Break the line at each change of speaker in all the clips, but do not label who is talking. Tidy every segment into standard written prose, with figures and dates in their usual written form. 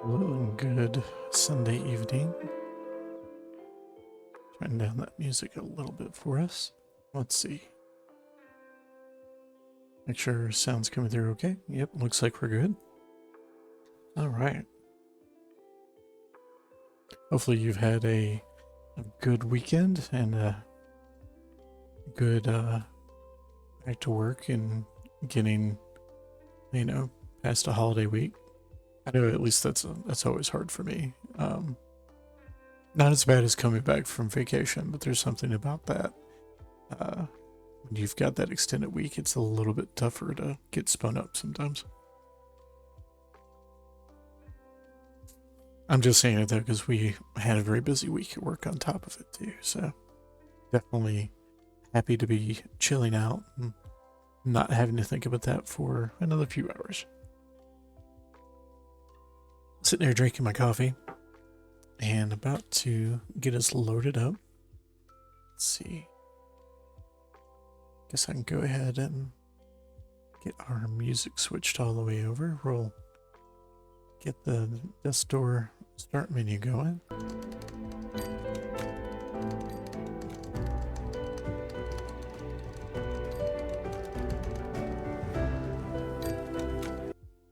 Hello and good Sunday evening. Turn down that music a little bit for us. Let's see. Make sure sound's coming through okay. Yep, looks like we're good. All right. Hopefully you've had a good weekend and a good back to work and getting, past a holiday week. I know at least that's always hard for me. Not as bad as coming back from vacation, but there's something about that. When you've got that extended week, it's a little bit tougher to get spun up sometimes. I'm just saying it though, because we had a very busy week at work on top of it too. So definitely happy to be chilling out and not having to think about that for another few hours. Sitting there drinking my coffee and about to get us loaded up. Let's see. Guess I can go ahead and get our music switched all the way over. We'll get the desk door start menu going.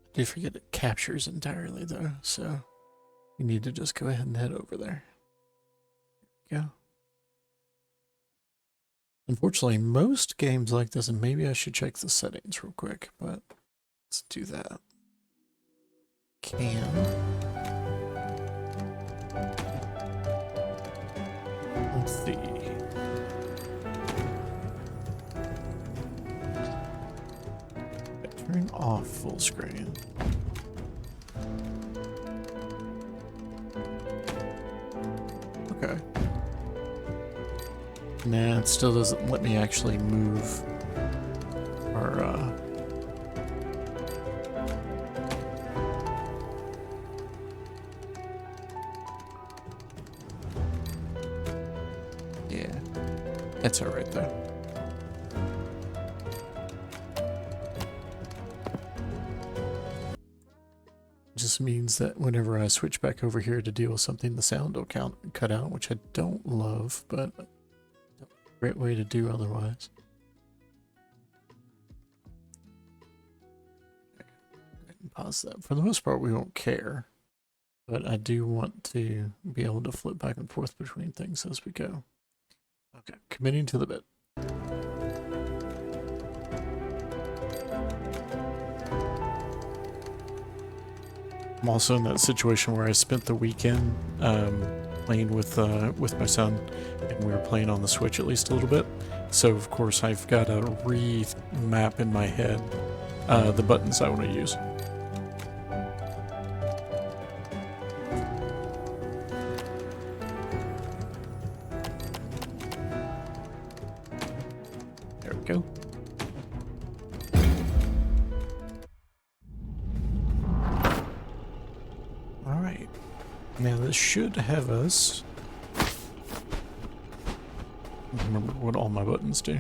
I did forget it captures entirely though, so you need to just go ahead and head over there. There we go. Unfortunately, most games like this, and maybe I should check the settings real quick, but let's do that. Let's see. Turn off full screen. Okay. Nah, it still doesn't let me actually move our, yeah, that's alright though. Just means that whenever I switch back over here to deal with something, the sound will cut out, which I don't love, but a great way to do otherwise. Pause that. For the most part, we won't care, but I do want to be able to flip back and forth between things as we go. Okay, committing to the bit. I'm also in that situation where I spent the weekend playing with my son, and we were playing on the Switch at least a little bit. So of course I've got to remap in my head the buttons I want to use. There we go. Alright. Now this should have us... I don't remember what all my buttons do.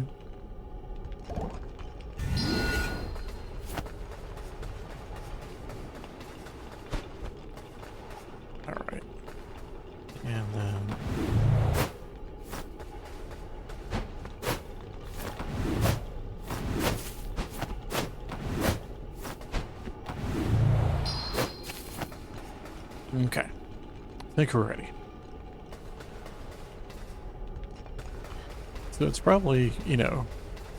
Alright. And then... Okay. I think we're ready. So it's probably,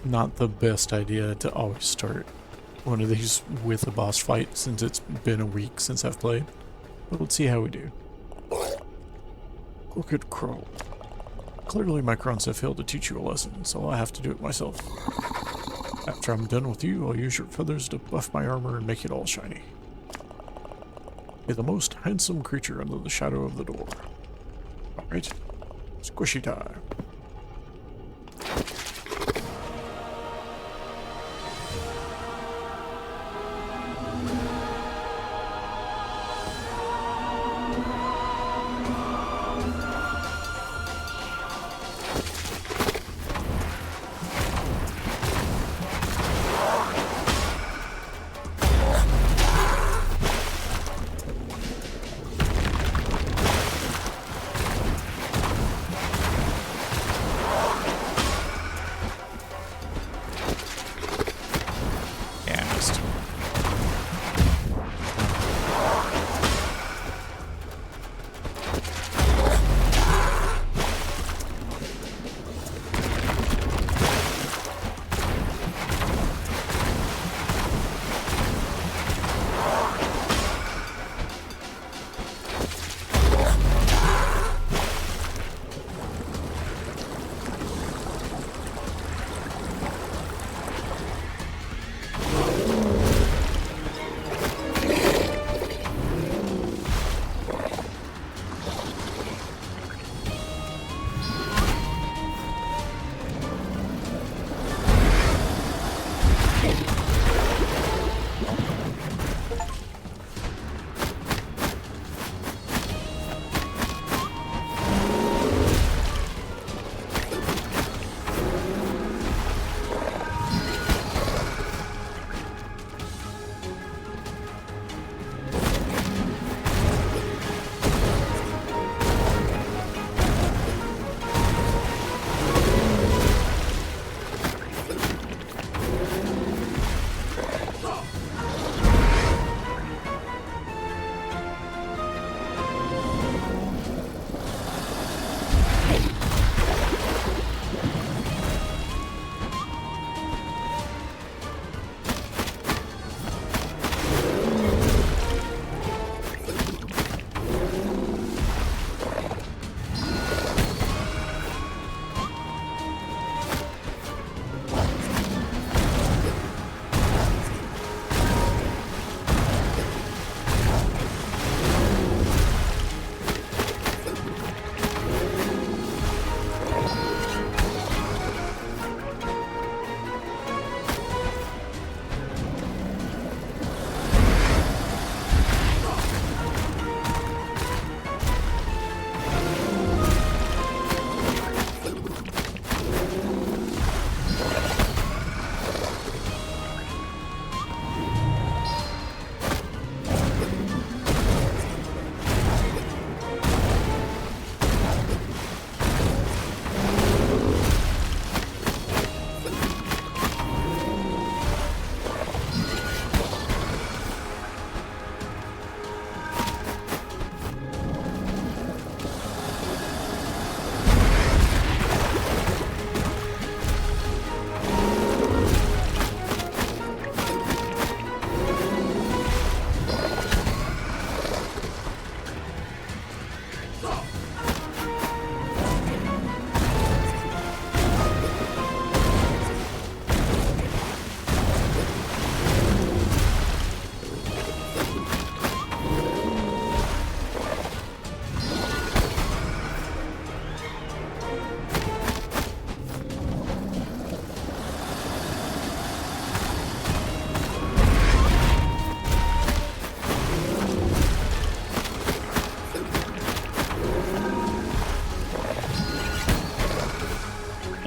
not the best idea to always start one of these with a boss fight since it's been a week since I've played. But let's see how we do. Crooked Crow. Clearly my crons have failed to teach you a lesson, so I have to do it myself. After I'm done with you, I'll use your feathers to buff my armor and make it all shiny. Be the most handsome creature under the shadow of the door. Alright, squishy time.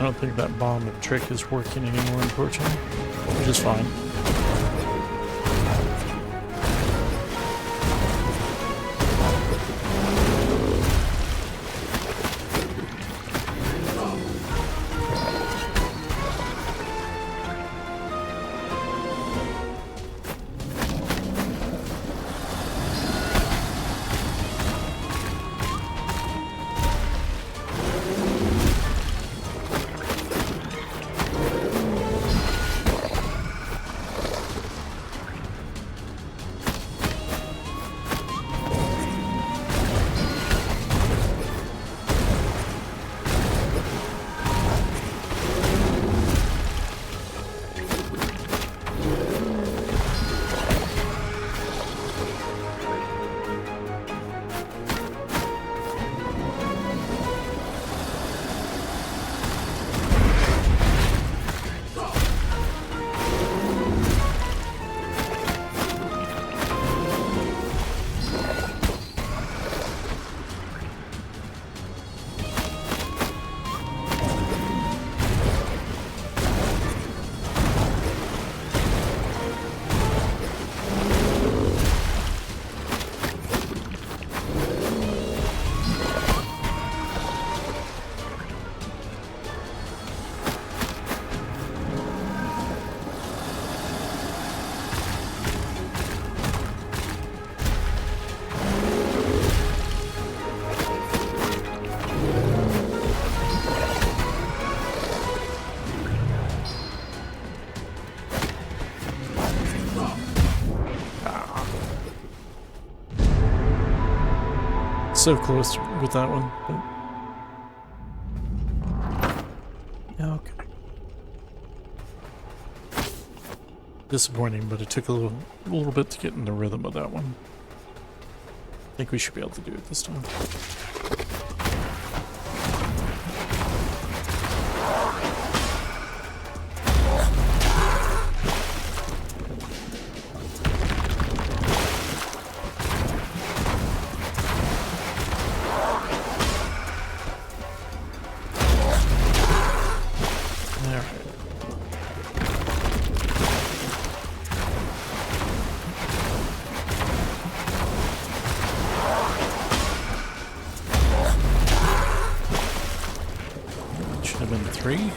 I don't think that bomb trick is working anymore, unfortunately, which is fine. so close with that one. But... Okay. Disappointing, but it took a little bit to get in the rhythm of that one. I think we should be able to do it this time. Should have been 3.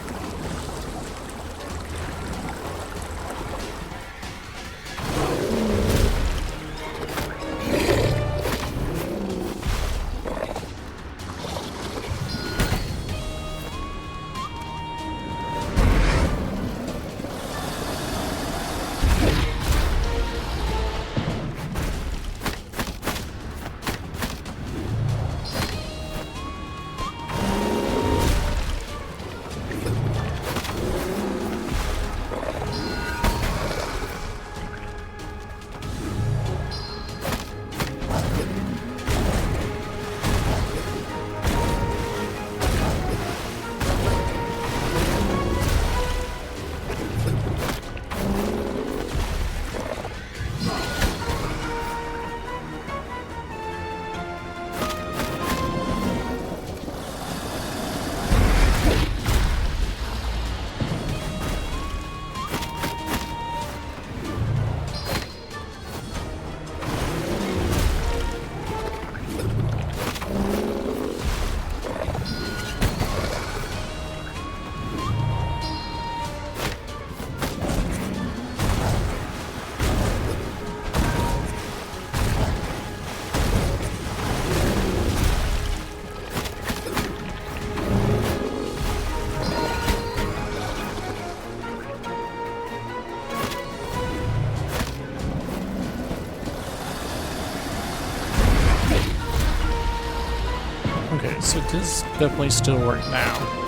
Okay, so it does definitely still work now.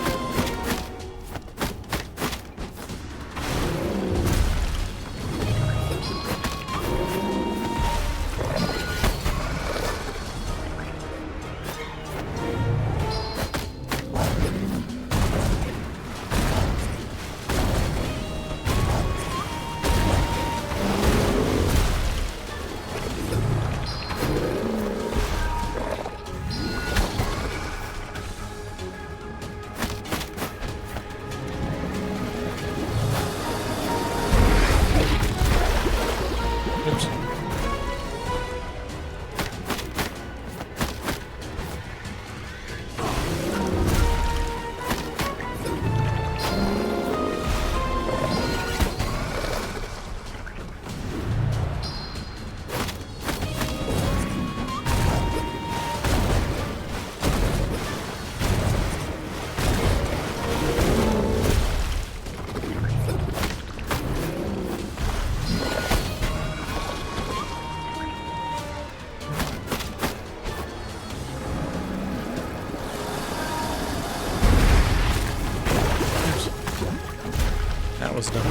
Oops. That was done.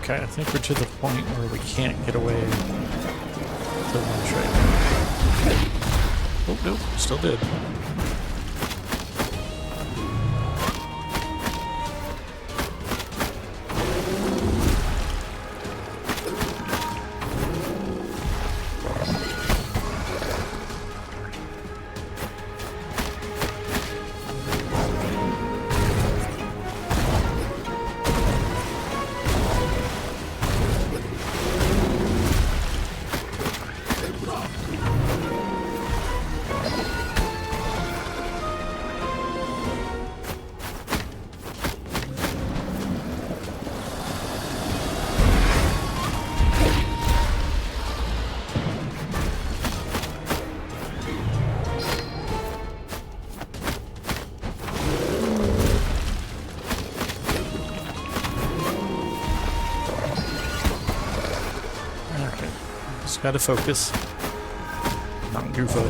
Okay, I think we're to the point where we can't get away to one trade. Oh, nope, still did. Just gotta focus. Not goof up.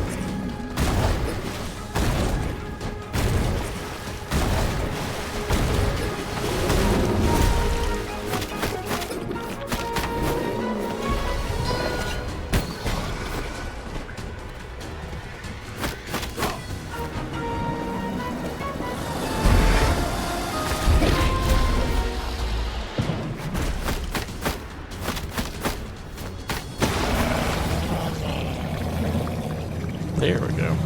There we go.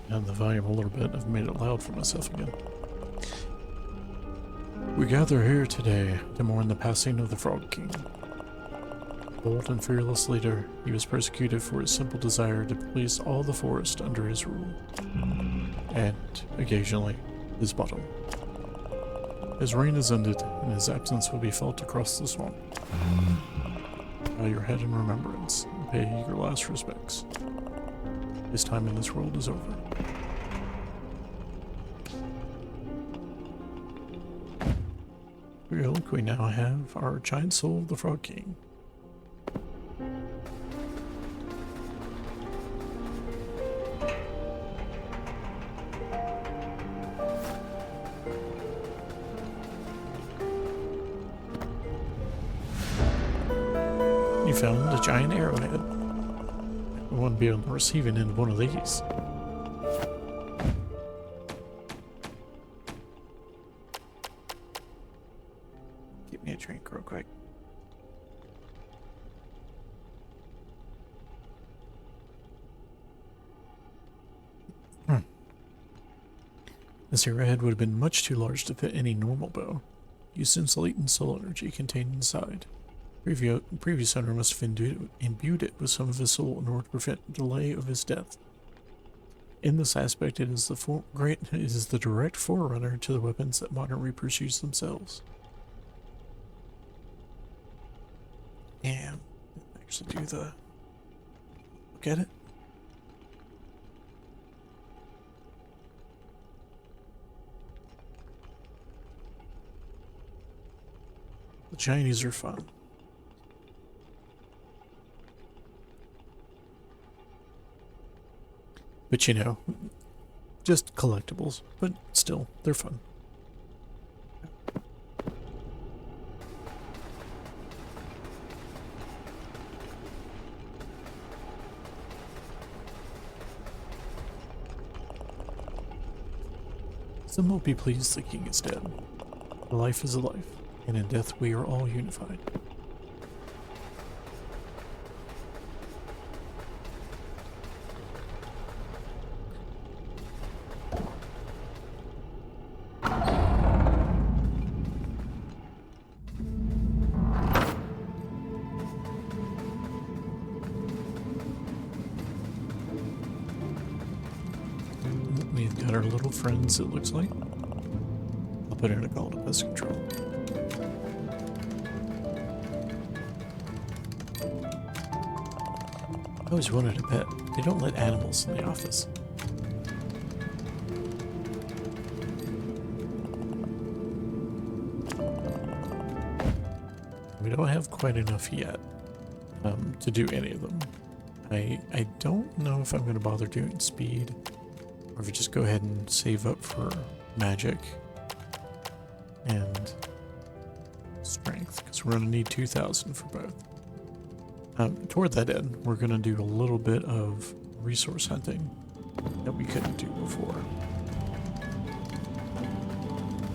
Down the volume a little bit. I've made it loud for myself again. We gather here today to mourn the passing of the Frog King. Bold and fearless leader, he was persecuted for his simple desire to place all the forest under his rule, and, occasionally, his bottom. His reign is ended, and his absence will be felt across the swamp. Bow your head in remembrance, and pay your last respects. His time in this world is over. We now have our giant soul of the Frog King. You found a giant arrowhead. I want to be on the receiving end of one of these. Get me a drink real quick. This arrowhead would have been much too large to fit any normal bow. Used its latent soul energy contained inside. Previous owner must have imbued it with some of his soul in order to prevent the delay of his death. In this aspect, it is the direct forerunner to the weapons that modern reapers use themselves. Damn. Actually do the... Look at it. The Chinese are fun. But you know, just collectibles, but still, they're fun. Some will be pleased the king is dead. A life is a life, and in death we are all unified. We've got our little friends, it looks like. I'll put in a call to pest control. I always wanted a pet. They don't let animals in the office. We don't have quite enough yet to do any of them. I don't know if I'm going to bother doing speed, or if we just go ahead and save up for magic and strength, because we're going to need 2,000 for both. Toward that end, we're going to do a little bit of resource hunting that we couldn't do before,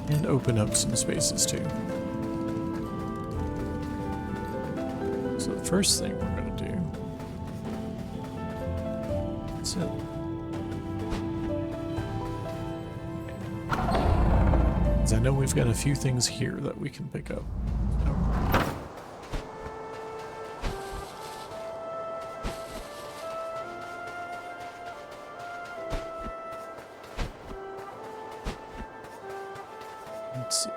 and open up some spaces too. So the first thing we're going to do is it. Because I know we've got a few things here that we can pick up. Let's see.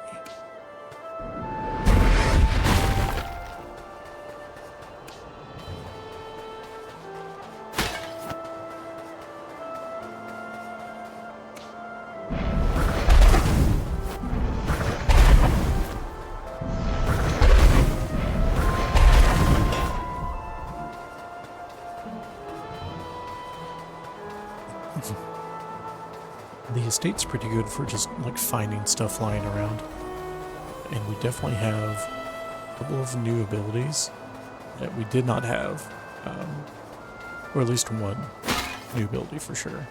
The estate's pretty good for just like finding stuff lying around. And we definitely have a couple of new abilities that we did not have. Or at least one new ability for sure.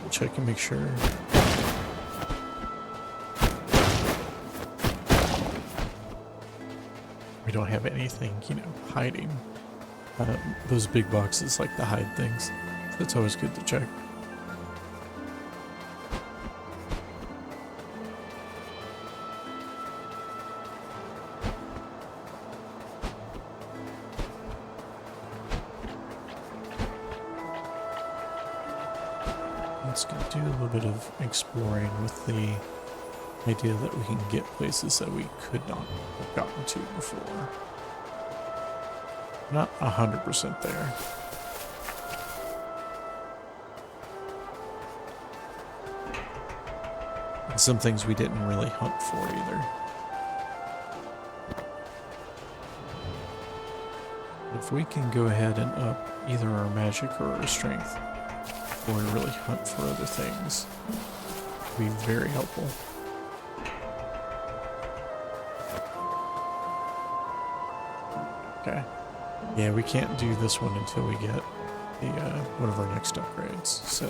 We'll check and make sure. We don't have anything, you know, hiding. Those big boxes like to hide things. That's always good to check. Let's go do a little bit of exploring with the idea that we can get places that we could not have gotten to before. Not 100% there. And some things we didn't really hunt for either. If we can go ahead and up either our magic or our strength, or really hunt for other things, it'd be very helpful. Okay. Yeah, we can't do this one until we get the one of our next upgrades, so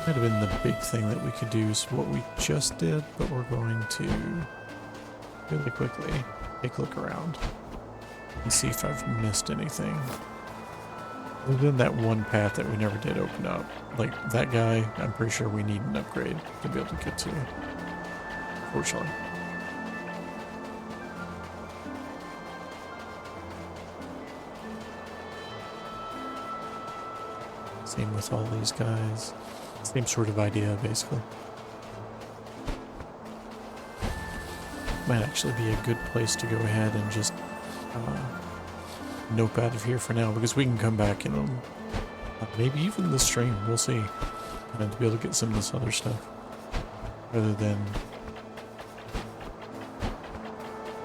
might have been the big thing that we could do is what we just did, but we're going to really quickly take a look around and see if I've missed anything. Other than that one path that we never did open up. Like, that guy, I'm pretty sure we need an upgrade to be able to get to. Fortunately. Same with all these guys. Same sort of idea, basically. Might actually be a good place to go ahead and just nope out of here for now, because we can come back in maybe even this stream, we'll see, and to be able to get some of this other stuff rather than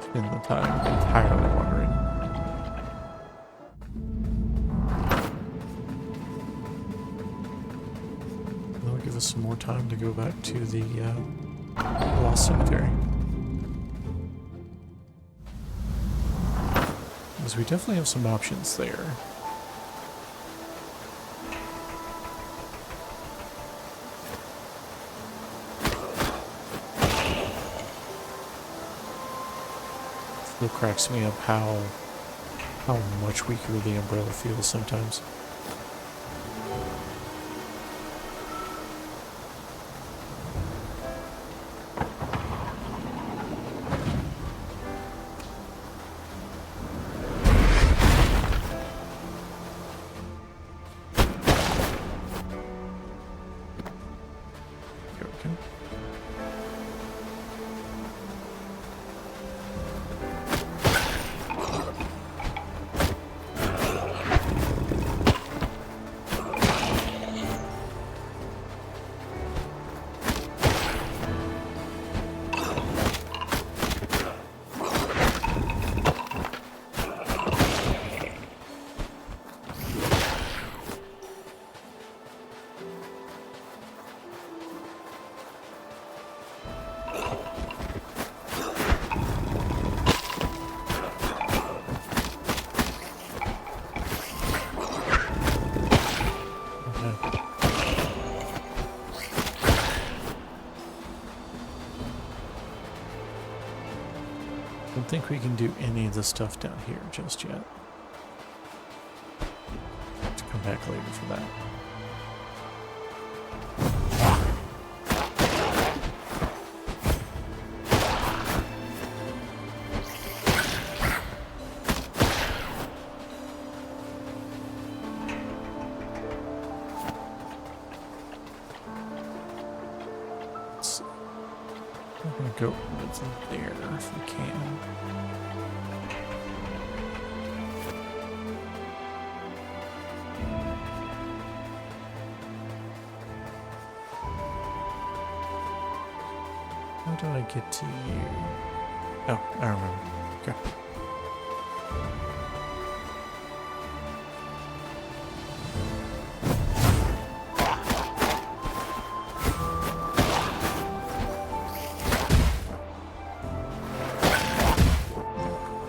spend the time entirely wondering. That'll give us some more time to go back to the Lost Cemetery. Because we definitely have some options there. Still cracks me up how much weaker the umbrella feels sometimes. I don't think we can do any of the stuff down here just yet. Have to come back later for that. I'm gonna go over there if we can. do I get to you? Oh, I remember. Okay.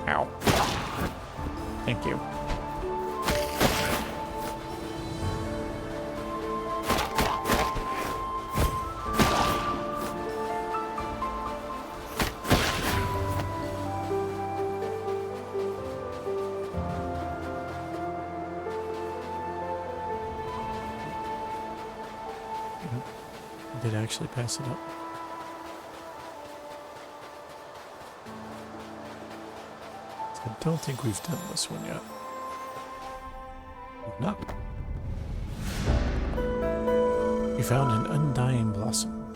Ow. Thank you. Did actually pass it up. I don't think we've done this one yet. No. We found an undying blossom.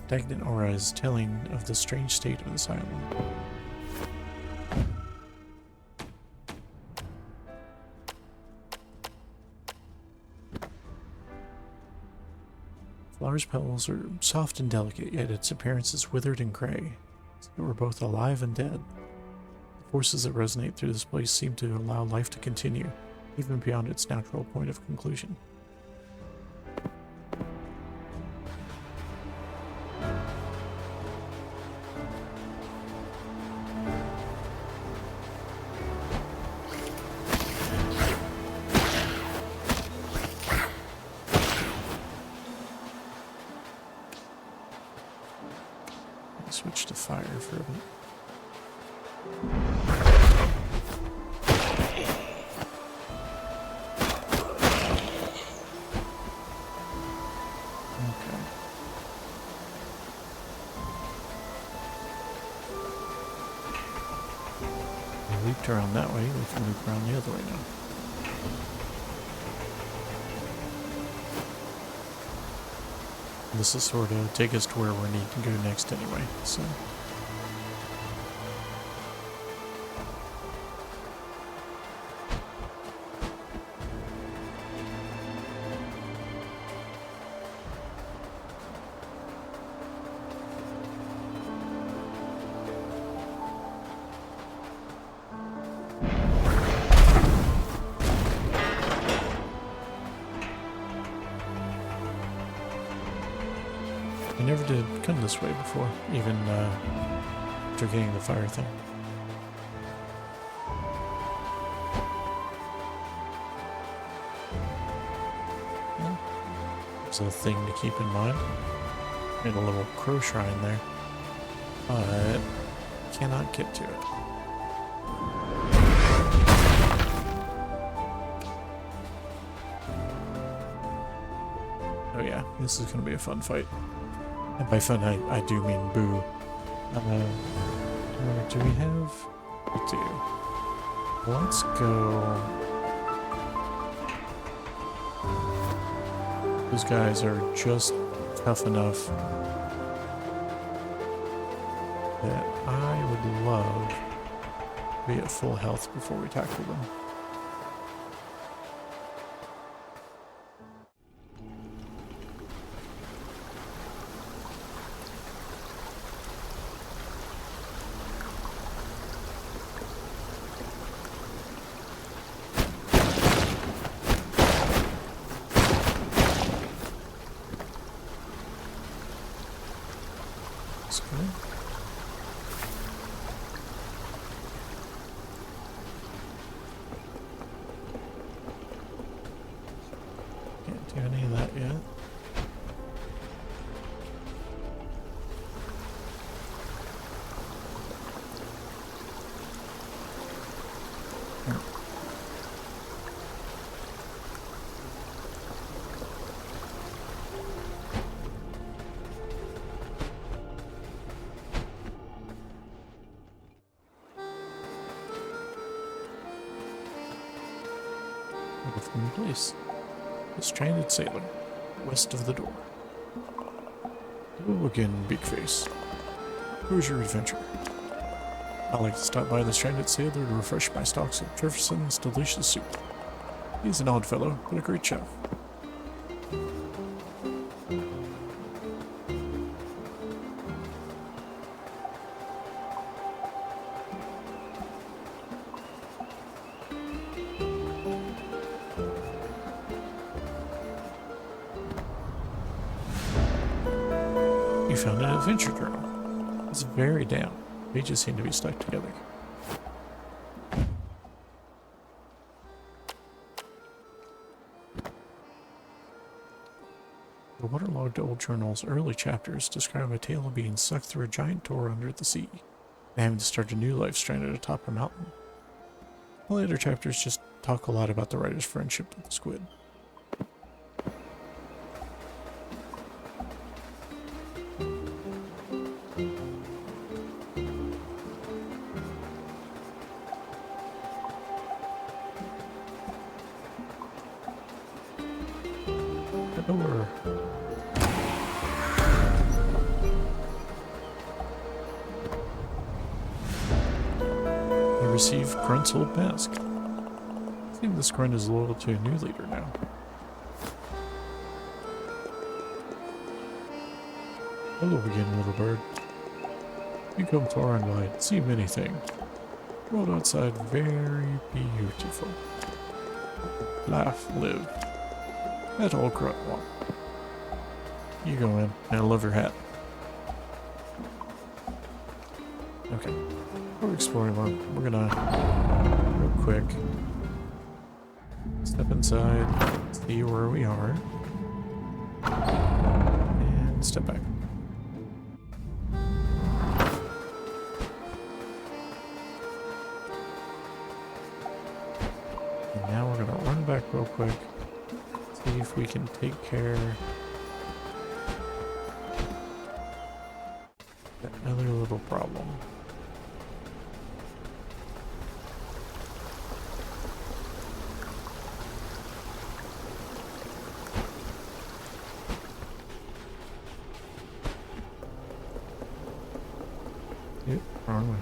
Stagnant aura is telling of the strange state of this island. Flower's petals are soft and delicate, yet its appearance is withered and gray. As if it were both alive and dead. The forces that resonate through this place seem to allow life to continue, even beyond its natural point of conclusion. Switch to fire for a bit. Okay. We looped around that way, we can loop around the other way now. This is sort of take us to where we need to go next anyway, so. We never did come this way before, even after getting the fire thing. Well, it's a thing to keep in mind. Made a little crow shrine there, but cannot get to it. Oh yeah, this is going to be a fun fight. And by fun, I do mean boo. Do we have? We do. Let's go. Those guys are just tough enough that I would love to be at full health before we tackle them. That's good. Can't do any of that yet. From the place. The stranded sailor, west of the door. Hello again, big face. Who's your adventure? I like to stop by the stranded sailor to refresh my stocks of Jefferson's delicious soup. He's an odd fellow, but a great chef. You found an adventure journal. It's very down. Pages seem to be stuck together. The waterlogged old journal's early chapters describe a tale of being sucked through a giant door under the sea and having to start a new life stranded atop a mountain. The later chapters just talk a lot about the writer's friendship with the squid. Door. You receive Grunt's old mask. I think this Grunt is loyal to a new leader now. Hello again, little bird. You come far and wide, see many things. The world outside very beautiful. Laugh, live. That old Grunt one. You go in, and I love your hat. Okay, we're exploring more. We're gonna, real quick, step inside, see where we are, and step back. And now we're gonna run back real quick, see if we can take care of another little problem. Yep, wrong way.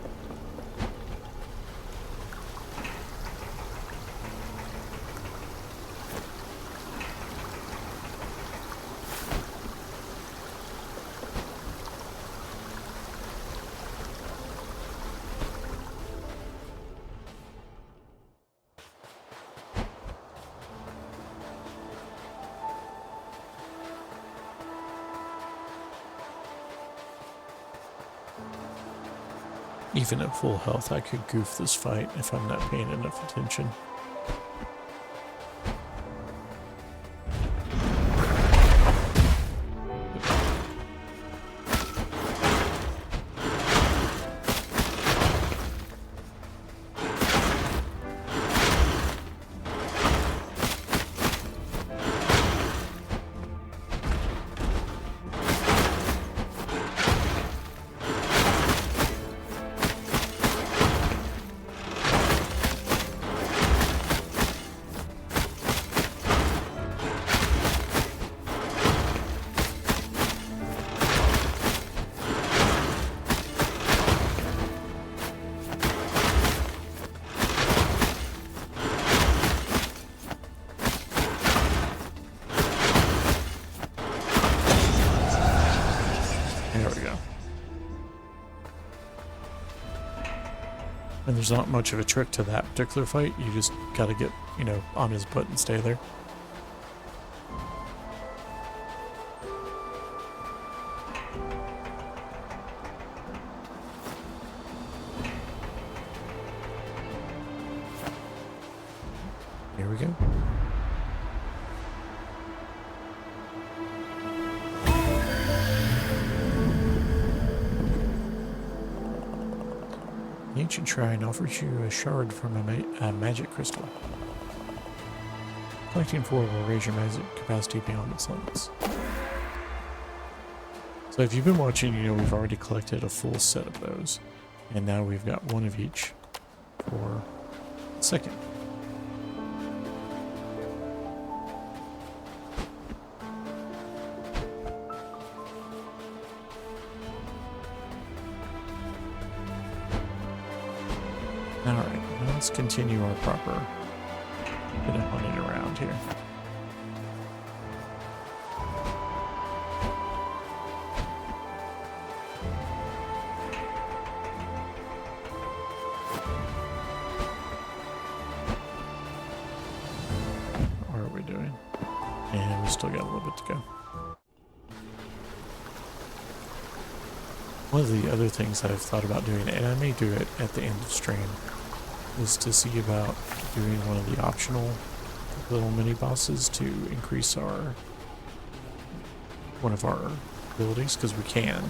Even at full health, I could goof this fight if I'm not paying enough attention. And there's not much of a trick to that particular fight. You just gotta get, you know, on his butt and stay there. Here we go. The ancient shrine offers you a shard from a magic crystal. Collecting 4 will raise your magic capacity beyond its limits. So if you've been watching, you know we've already collected a full set of those. And now we've got one of each for the second. Alright, now let's continue our proper bit of hunting around here. What are we doing? And we still got a little bit to go. One of the other things that I've thought about doing, and I may do it at the end of stream, is to see about doing one of the optional little mini bosses to increase one of our abilities, because we can.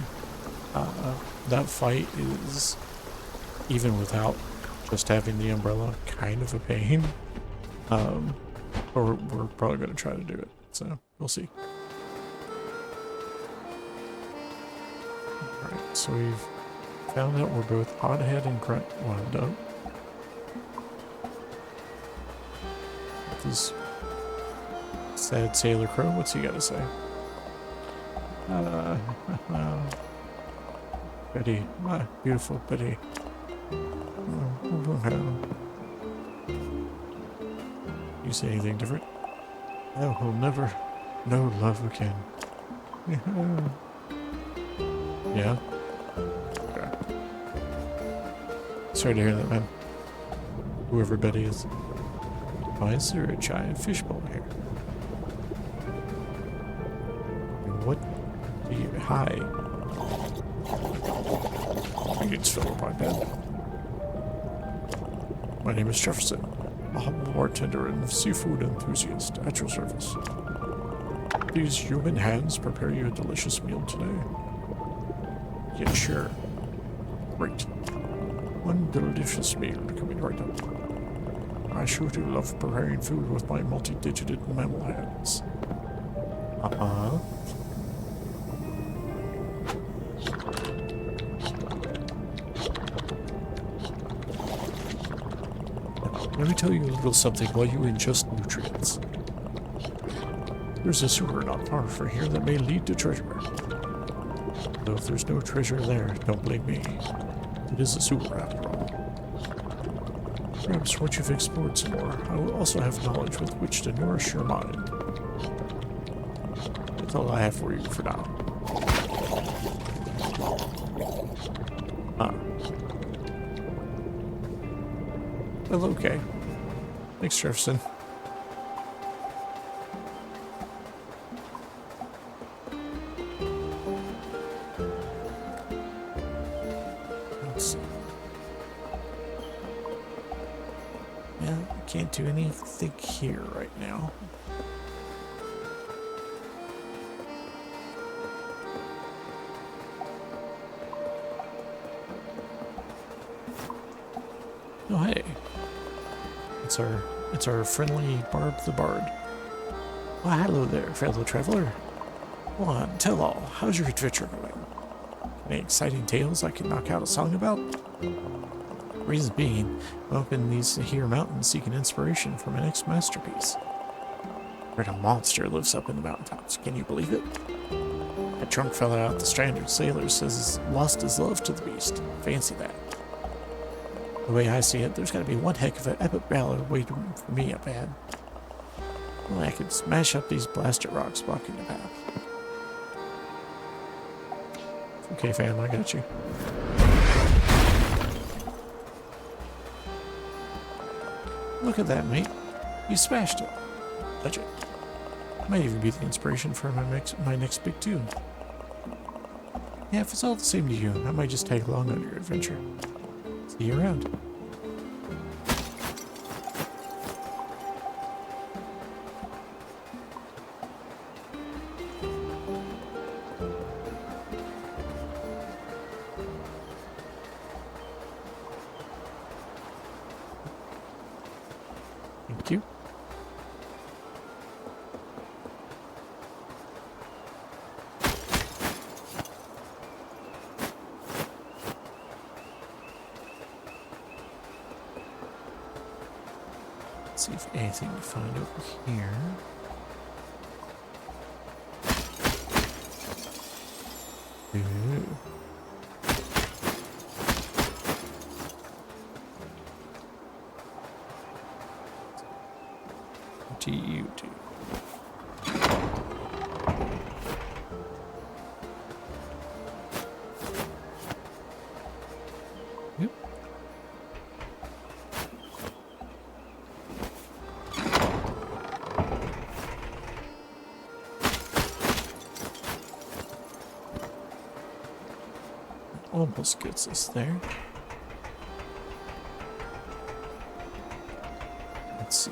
That fight is, even without just having the umbrella, kind of a pain. But we're probably going to try to do it, so we'll see. Alright, so we've found out we're both Hothead and Grunt wound up. This sad Sailor Crow, what's he got to say? Betty, my beautiful Betty. You say anything different? I will never know love again. Yeah? Okay. Sorry to hear that, man. Whoever Betty is. Why is there a giant fishbowl here? What do you... Hi. I can just fill up my bed. My name is Jefferson, a humble bartender and seafood enthusiast at your service. These human hands prepare you a delicious meal today. Yeah, sure. Great. One delicious meal coming right up. I sure do love preparing food with my multi-digited mammal hands. Uh-huh. Let me tell you a little something while you ingest nutrients. There's a sewer not far from here that may lead to treasure. Though if there's no treasure there, don't blame me. It is a sewer after all. Perhaps once you've explored some more, I will also have knowledge with which to nourish your mind. That's all I have for you for now. Well, okay. Thanks, Jefferson. Let's see. Yeah, can't do anything here right now. Oh, hey. It's our friendly Barb the Bard. Well, hello there, fellow traveler. Go on, tell all. How's your adventure going? Any exciting tales I can knock out a song about? Reason being, I'm up in these here mountains seeking inspiration for my next masterpiece. Heard a monster lives up in the mountaintops. Can you believe it? A drunk fella out the stranded sailor says he's lost his love to the beast. Fancy that. The way I see it, there's gotta be one heck of an epic battle waiting for me up ahead. Well, I could smash up these blasted rocks blocking the path. Okay, fam, I got you. Look at that, mate. You smashed it. Legend. Might even be the inspiration for my next big tune. Yeah, if it's all the same to you, I might just tag along on your adventure. See you around. Thank you. Let's see if anything to find over here. Ooh. What do you do? Yep. almost gets us there. Let's see.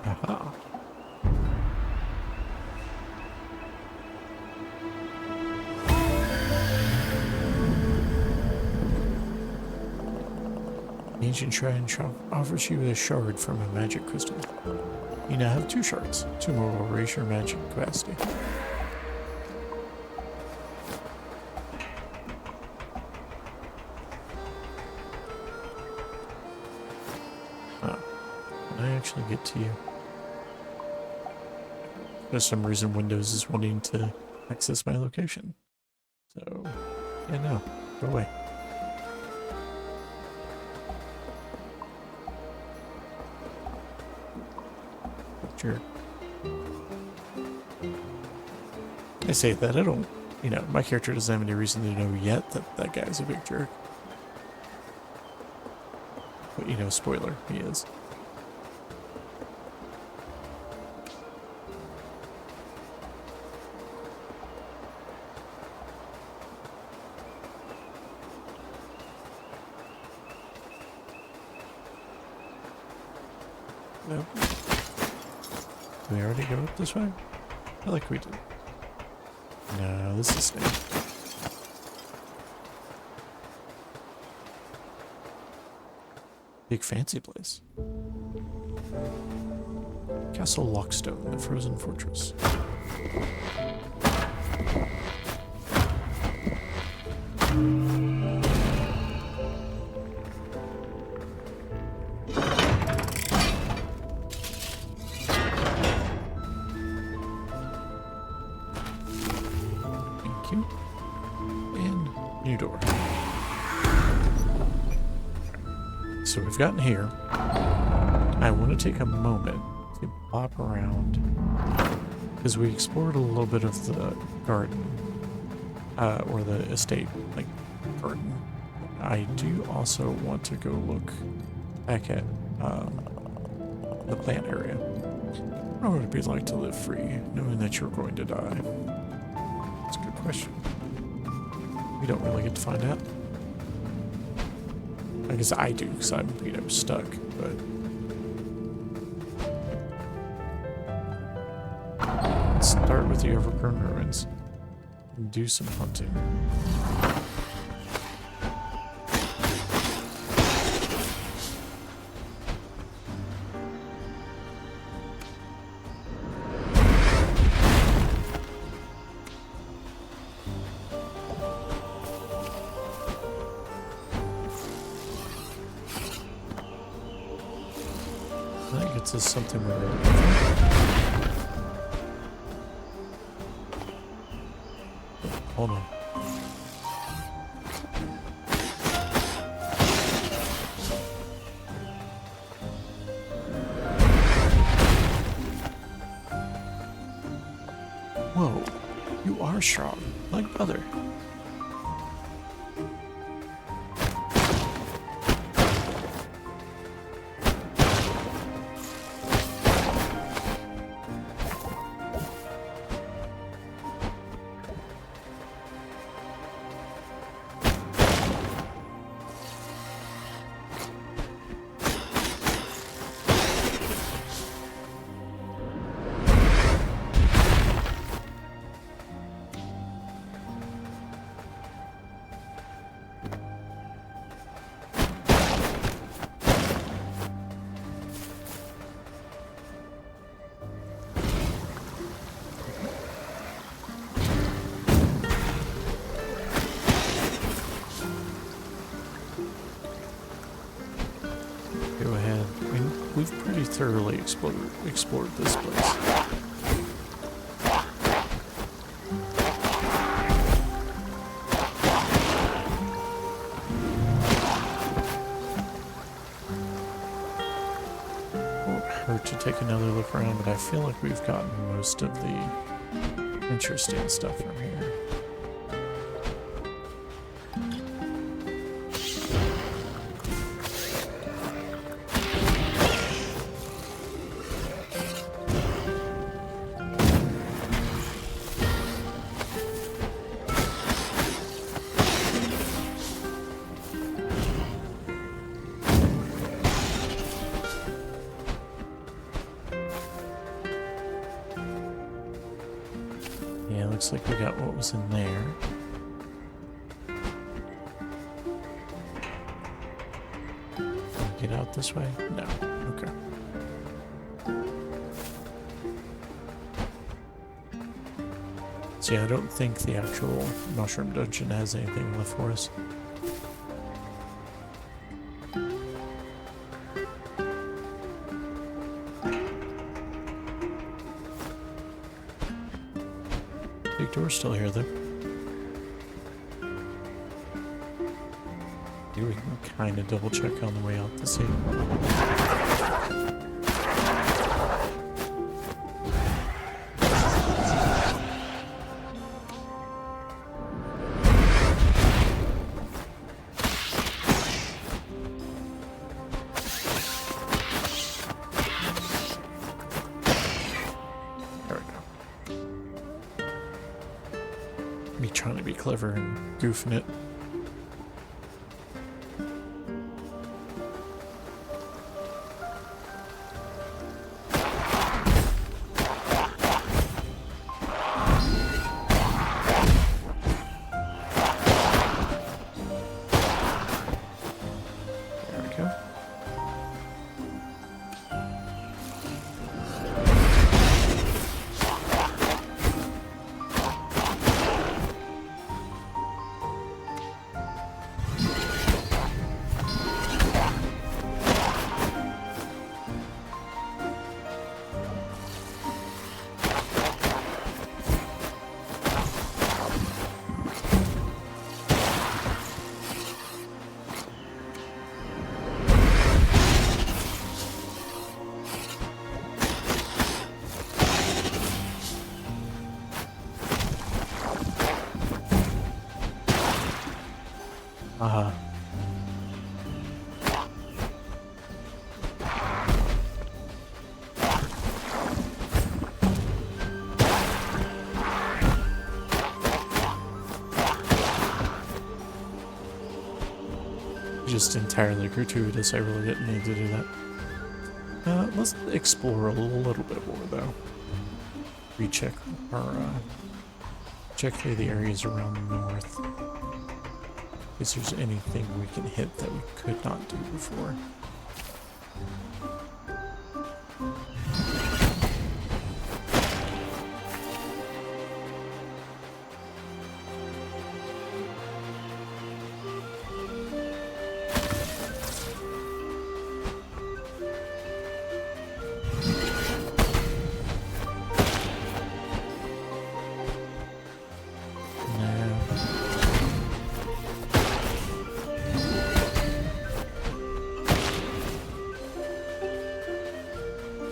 Aha. Ancient Shrine Shop offers you a shard from a magic crystal. You now have 2 shards. 2 more will raise your magic capacity. Huh. Can I actually get to you? For some reason, Windows is wanting to access my location. So, yeah, no. Go away. Jerk. I say that, I don't, my character doesn't have any reason to know yet that that guy's a big jerk. But, spoiler, he is. Nope. Did we already go up this way? I feel like we did. No, this is new. Big fancy place. Castle Lockstone, the frozen fortress. New door. So we've gotten here. I want to take a moment to pop around because we explored a little bit of the garden or the estate, like garden. I do also want to go look back at the plant area. What would it be like to live free, knowing that you're going to die? That's a good question. We don't really get to find out. I guess I do, because I'm, stuck, but... Let's start with the overgrown ruins and do some hunting. That gets us something we're looking for. Hold on. Whoa, you are strong, like brother. Go ahead. I mean, we've pretty thoroughly explored this place. Won't hurt to take another look around, but I feel like we've gotten most of the interesting stuff from here. looks like we got what was in there. Can we get out this way? No. Okay. So yeah, I don't think the actual mushroom dungeon has anything left for us. Big door's still here though. Maybe we can kind of double check on the way out to see. Me trying to be clever and goofing it. There we go. Just entirely gratuitous. I really didn't need to do that. Let's explore a little bit more though. Recheck our check through the areas around the north. If there's anything we can hit that we could not do before.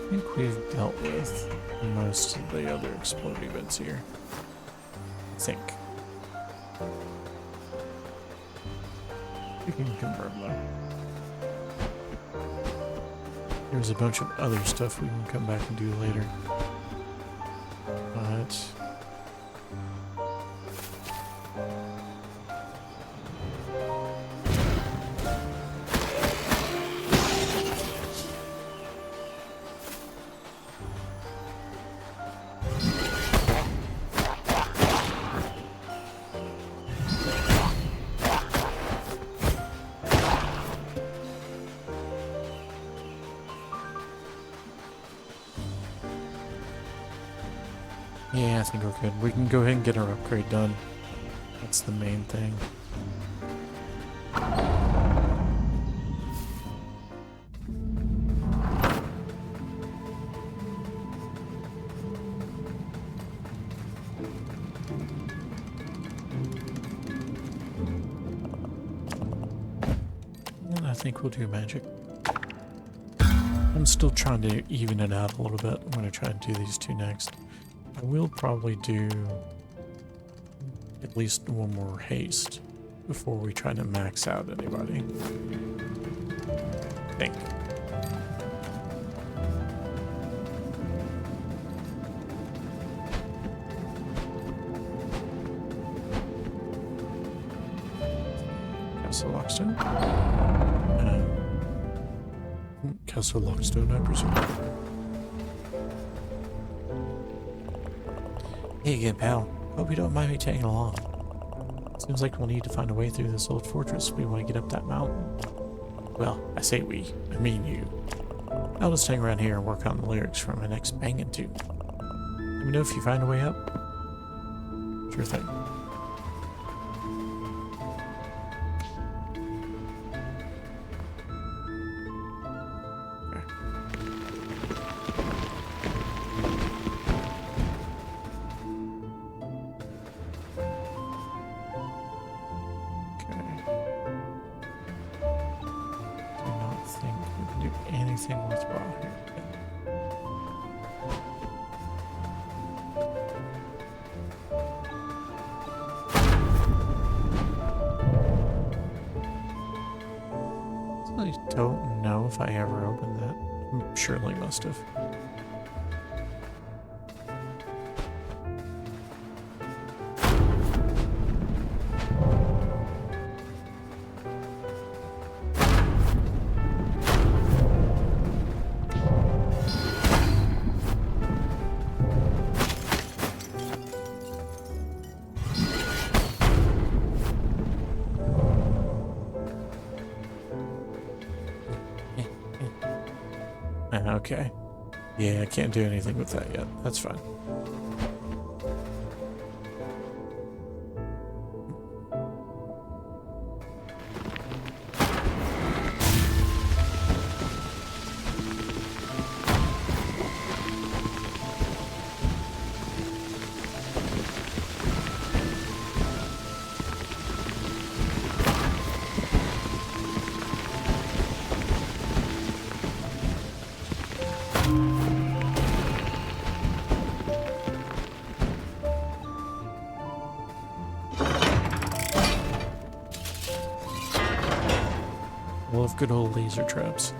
I think we've dealt with most of the other exploding events here. I think. We can confirm though. There's a bunch of other stuff we can come back and do later. But yeah, I think we're good. We can go ahead and get our upgrade done. That's the main thing. And I think we'll do magic. I'm still trying to even it out a little bit. I'm going to try and do these two next. I will probably do at least one more haste before we try to max out anybody. I think. Castle Lockstone. Castle Lockstone, I presume. Hey again, pal. Hope you don't mind me tagging along. Seems like we'll need to find a way through this old fortress if we want to get up that mountain. Well, I say we, I mean you. I'll just hang around here and work on the lyrics for my next banging tune. Let me know if you find a way up. Sure thing. Anything worthwhile here. I don't know if I ever opened that. I surely must have. Okay. Yeah, I can't do anything with that yet. That's fine. Love good old laser traps.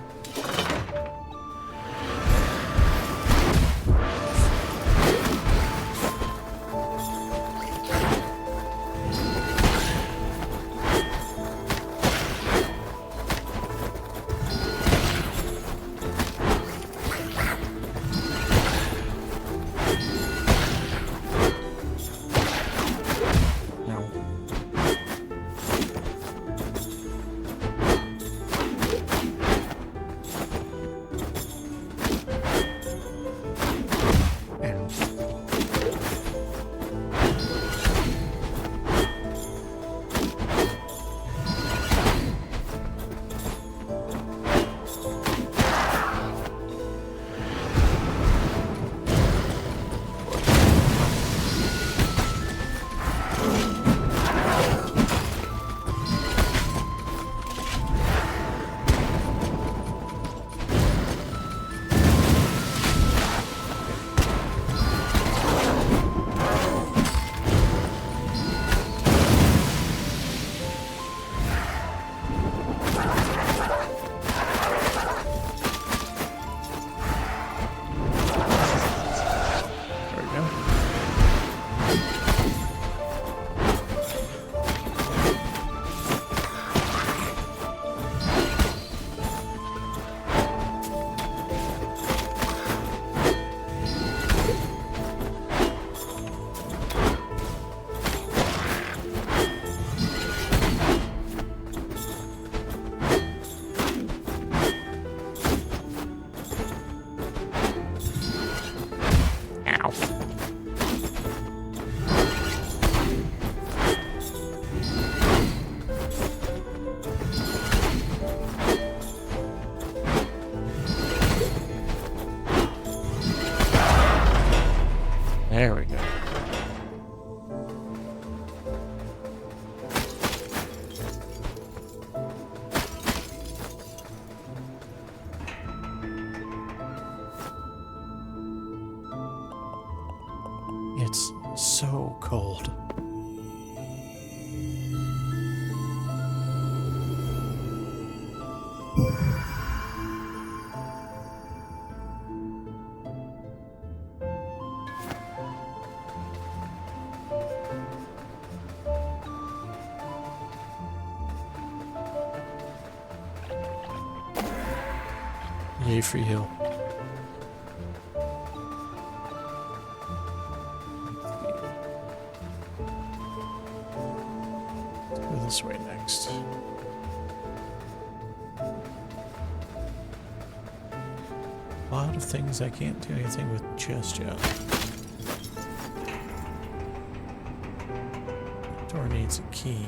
There we go. It's so cold. Yay, free heal. A lot of things I can't do anything with just yet. Door needs a key.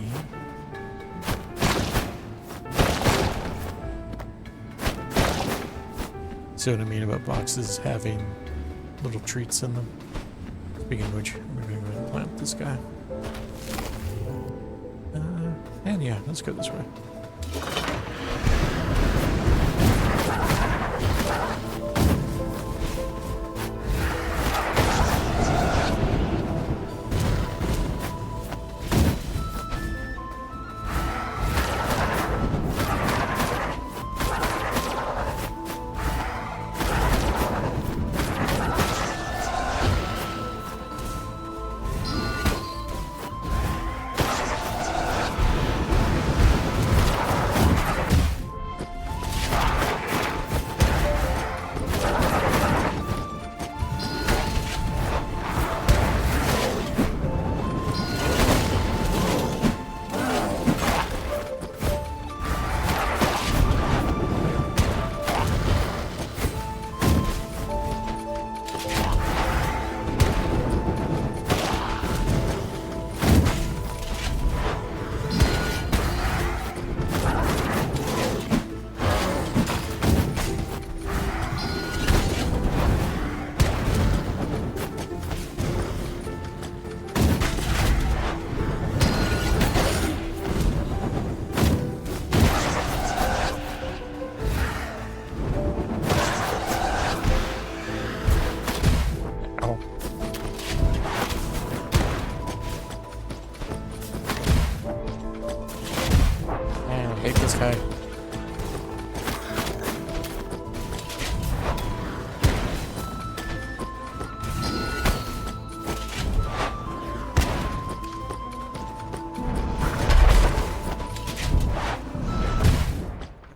See what I mean about boxes having little treats in them? Speaking of which, I'm going to go ahead and plant this guy. And yeah, let's go this way.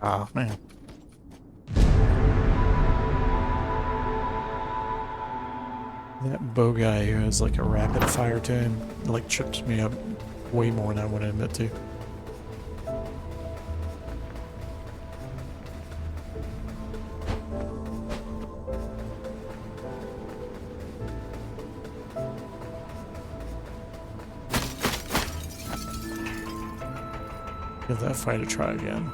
Oh, man. That bow guy who has like a rapid fire to him, like trips me up way more than I want to admit to. Give that fight a try again.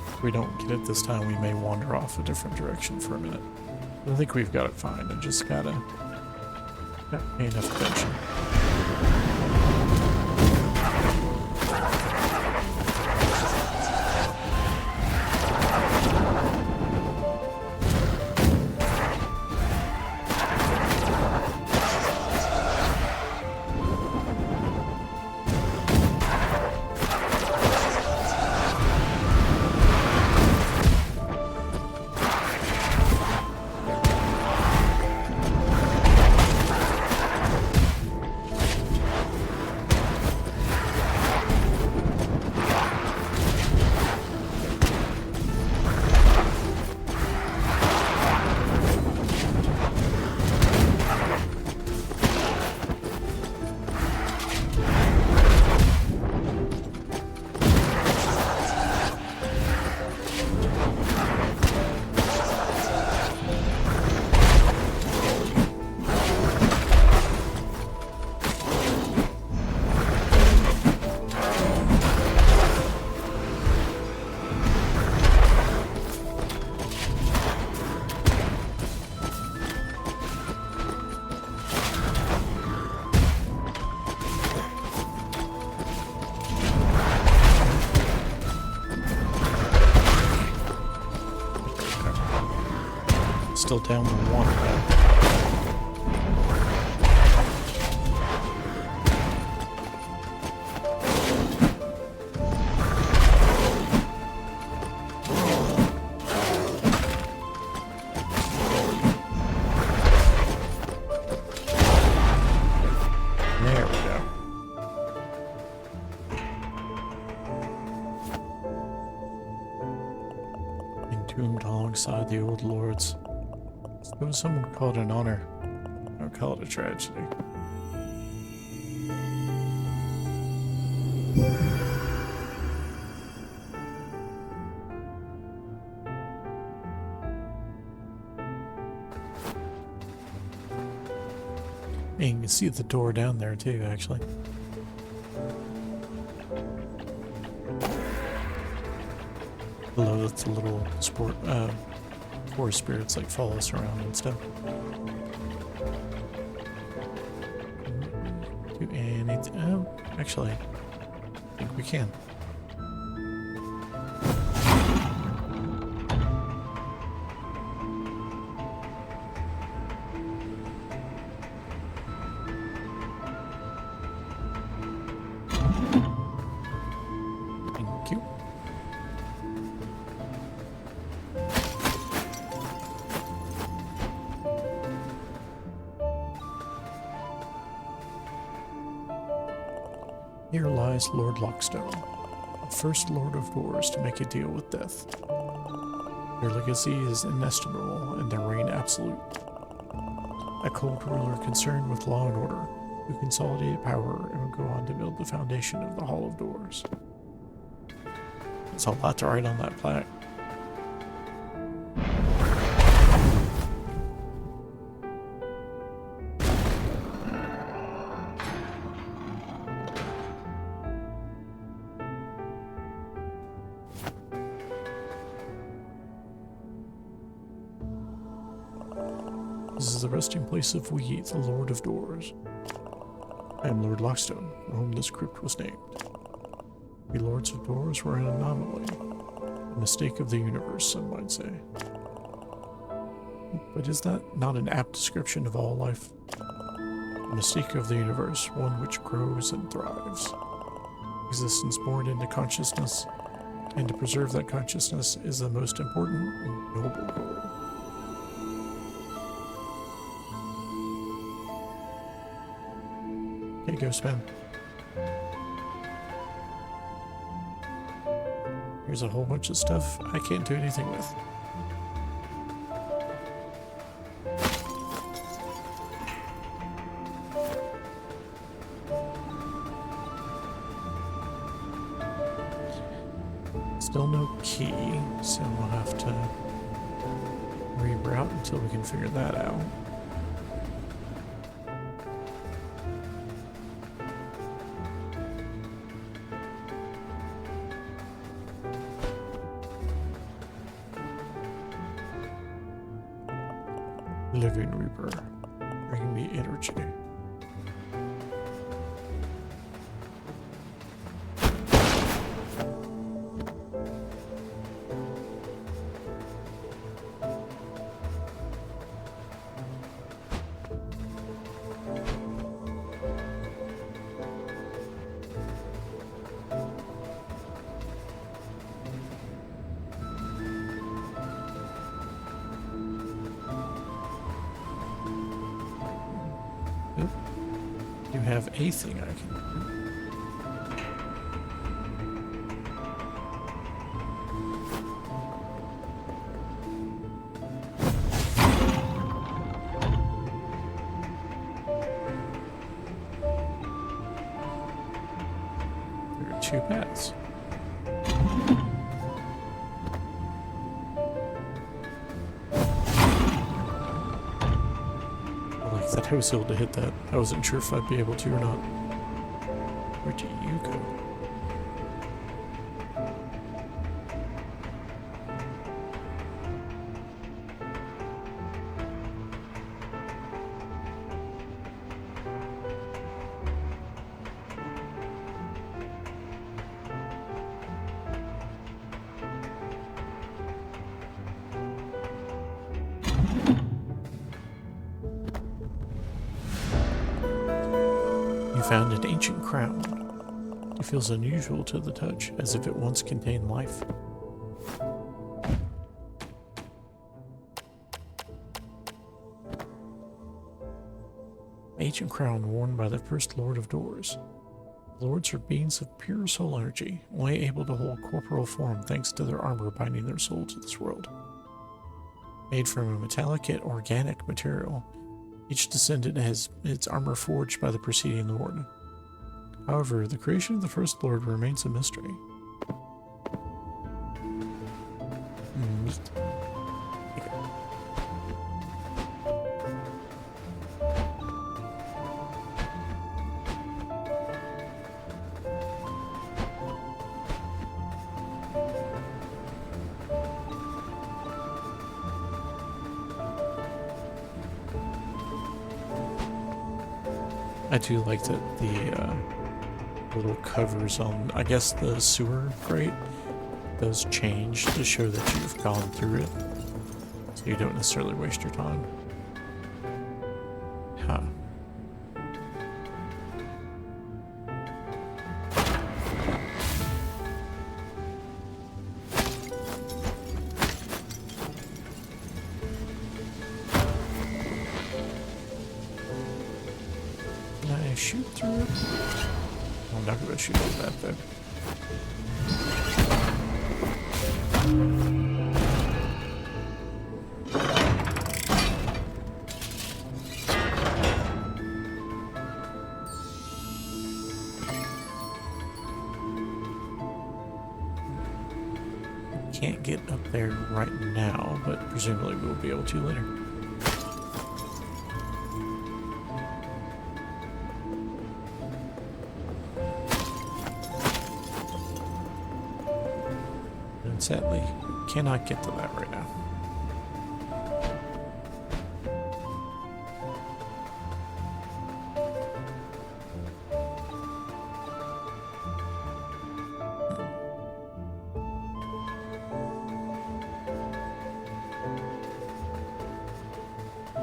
If we don't get it this time, we may wander off a different direction for a minute. But I think we've got it fine. I just gotta pay enough attention. Still down to one. There we go. Entombed alongside the old lords. It was someone call it an honor. I would call it a tragedy. And you can see the door down there too, actually. Below that's a little forest spirits like follow us around and stuff. Do anything? Oh, actually, I think we can. Thank you. Here lies Lord Lockstone, the first Lord of Doors to make a deal with death. Their legacy is inestimable and their reign absolute. A cold ruler concerned with law and order, who consolidated power and would go on to build the foundation of the Hall of Doors. There's a lot to write on that plaque. This is the resting place of we, the Lord of Doors. I am Lord Lockstone, for whom this crypt was named. We Lords of Doors were an anomaly, a mistake of the universe, some might say. But is that not an apt description of all life? A mistake of the universe, one which grows and thrives. Existence born into consciousness, and to preserve that consciousness is the most important and noble goal. Okay, go spin. Here's a whole bunch of stuff I can't do anything with. Still no key, so we'll have to reroute until we can figure that out. Living Reaper, bring me energy. You have a thing I can do. There are two paths. That I was able to hit that. I wasn't sure if I'd be able to or not. Where do you go? Found an ancient crown. It feels unusual to the touch, as if it once contained life. Ancient crown worn by the first Lord of Doors. Lords are beings of pure soul energy, only able to hold corporal form thanks to their armor binding their soul to this world. Made from a metallic yet organic material, each descendant has its armor forged by the preceding lord. However, the creation of the first lord remains a mystery. Meat. I do like that the little covers on, I guess, the sewer grate does change to show that you've gone through it, so you don't necessarily waste your time. Huh. Can I shoot through it? I'm not gonna shoot through that though. Can't get up there right now, but presumably we'll be able to later. And sadly, cannot get to that right now.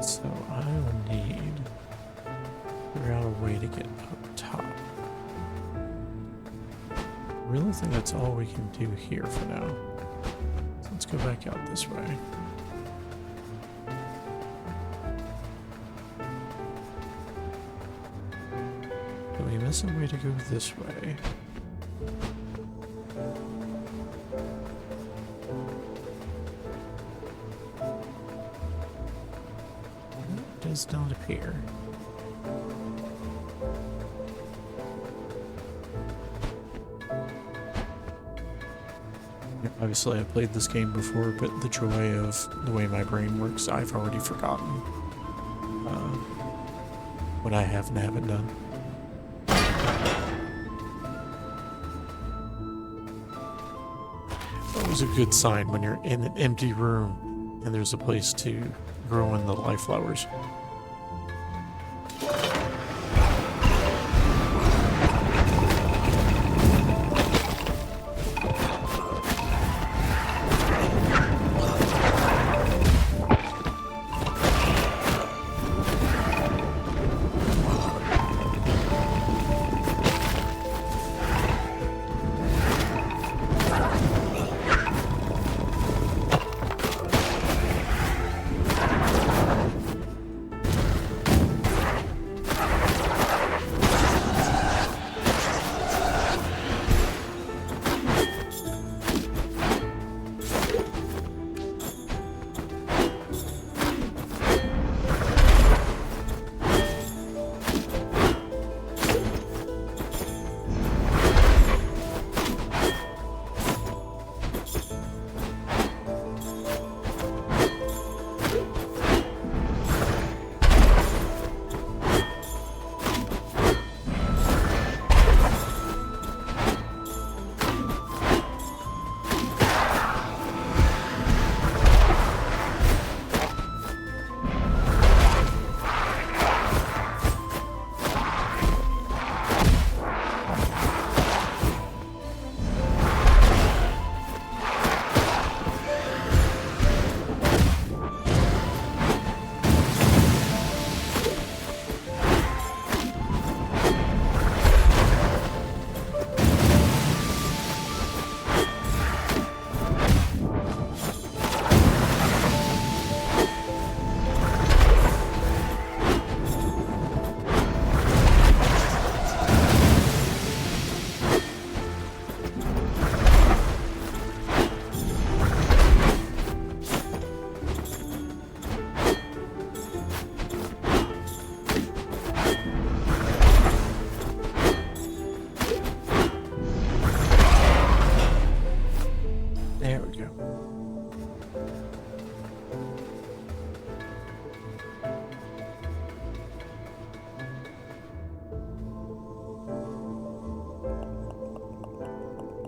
So I will need to figure out a way to get up top. I really think that's all we can do here for now. So let's go back out this way. Did we miss a way to go this way? Does not appear. Obviously, I've played this game before, but the joy of the way my brain works, I've already forgotten what I have and haven't done. That was a good sign when you're in an empty room and there's a place to grow in the life flowers.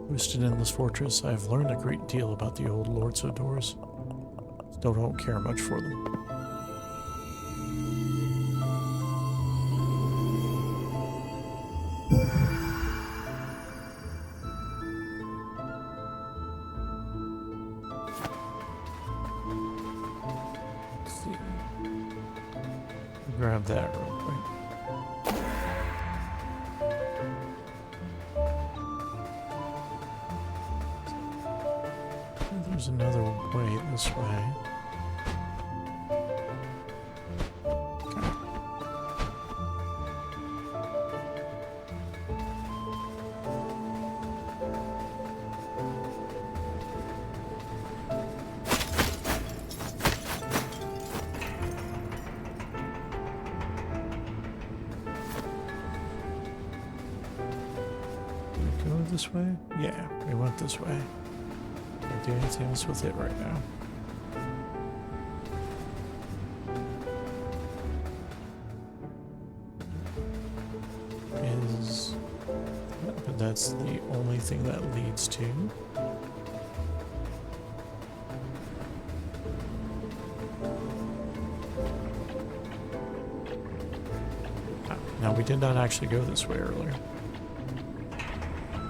Boosted in this fortress, I have learned a great deal about the old lords of doors. Still don't care much for them. Grab that real quick. There's another way this way. This way? Yeah, we went this way. Can't do anything else with it right now. But that's the only thing that leads to. Now we did not actually go this way earlier,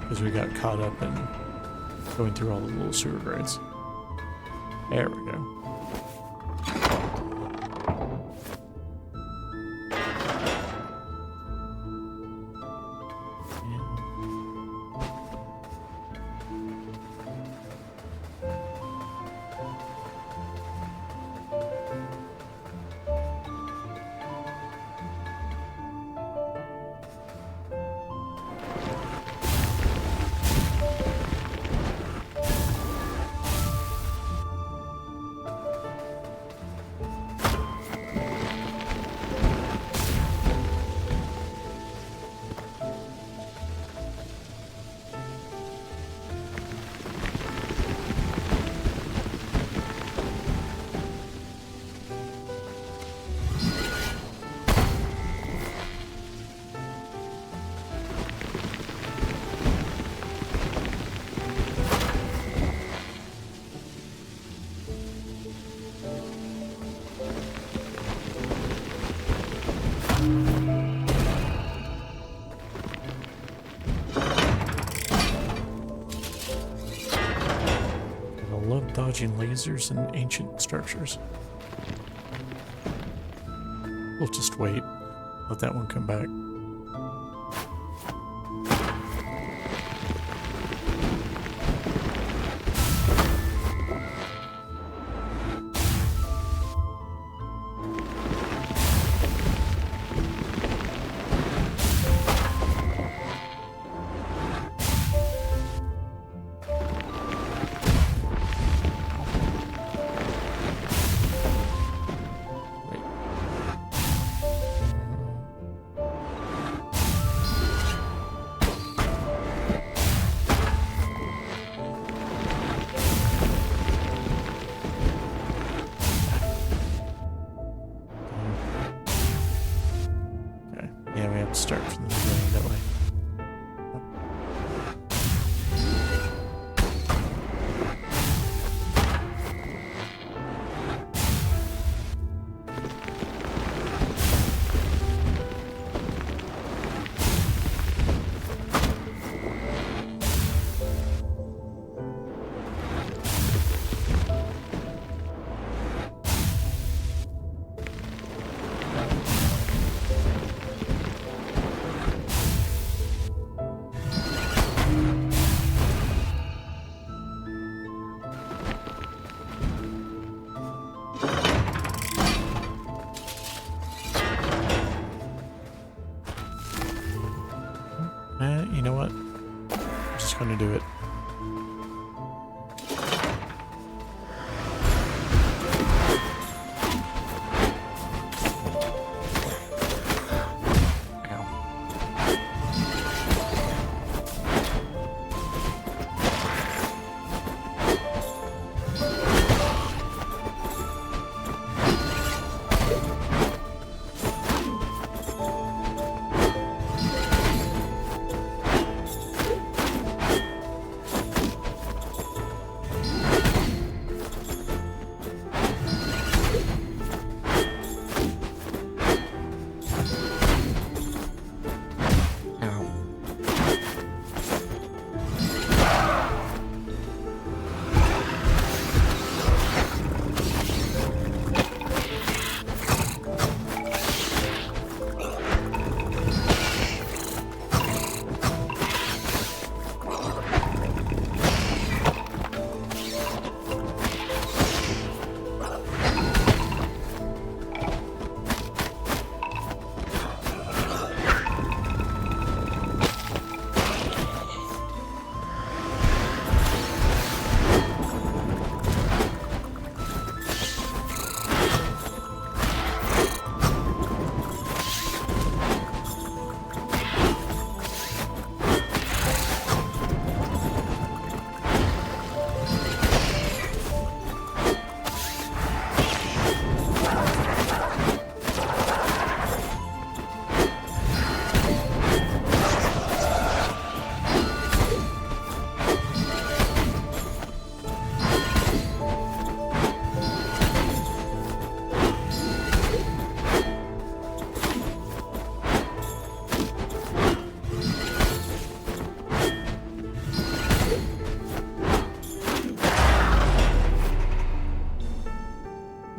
because we got caught up in going through all the little sewer grades. There we go. Dodging lasers and ancient structures. We'll just wait. Let that one come back. Start from the beginning that way. You know what? I'm just going to do it.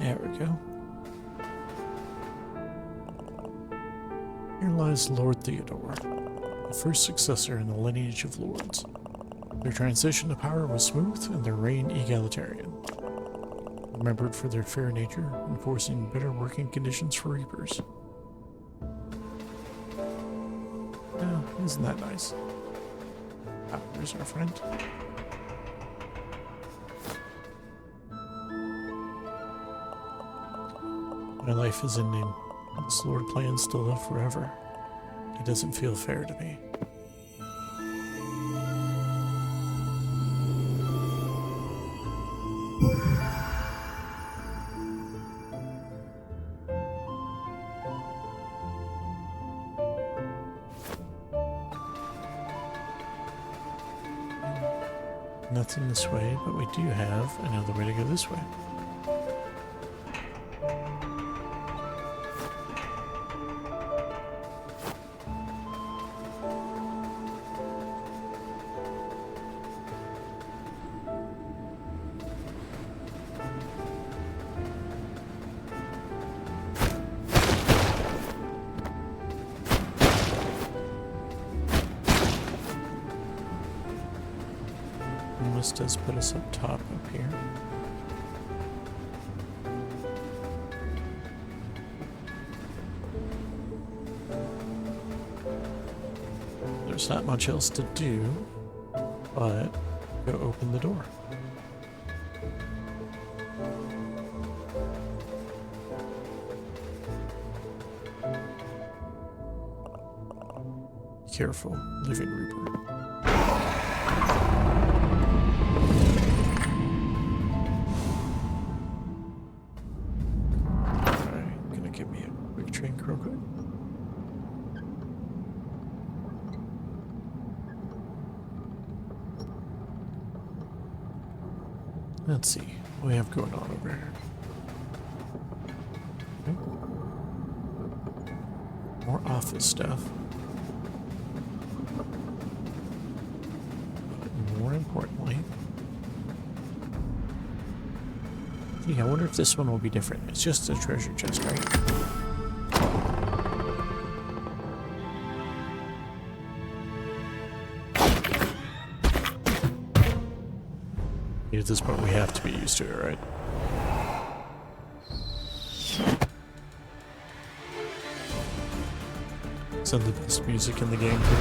There we go. Here lies Lord Theodore, the first successor in the lineage of lords. Their transition to power was smooth and their reign egalitarian. Remembered for their fair nature, enforcing better working conditions for reapers. Yeah, isn't that nice? Ah, there's our friend. My life is ending. This Lord plans to live forever. It doesn't feel fair to me. Nothing this way, but we do have another way to go this way. This does put us up top up here. There's not much else to do, but go open the door. Careful, living reaper. Let's see what we have going on over here. Okay. More office stuff. But more importantly, I wonder if this one will be different. It's just a treasure chest, right? At this point, we have to be used to it, right? Some of the best music in the game, too.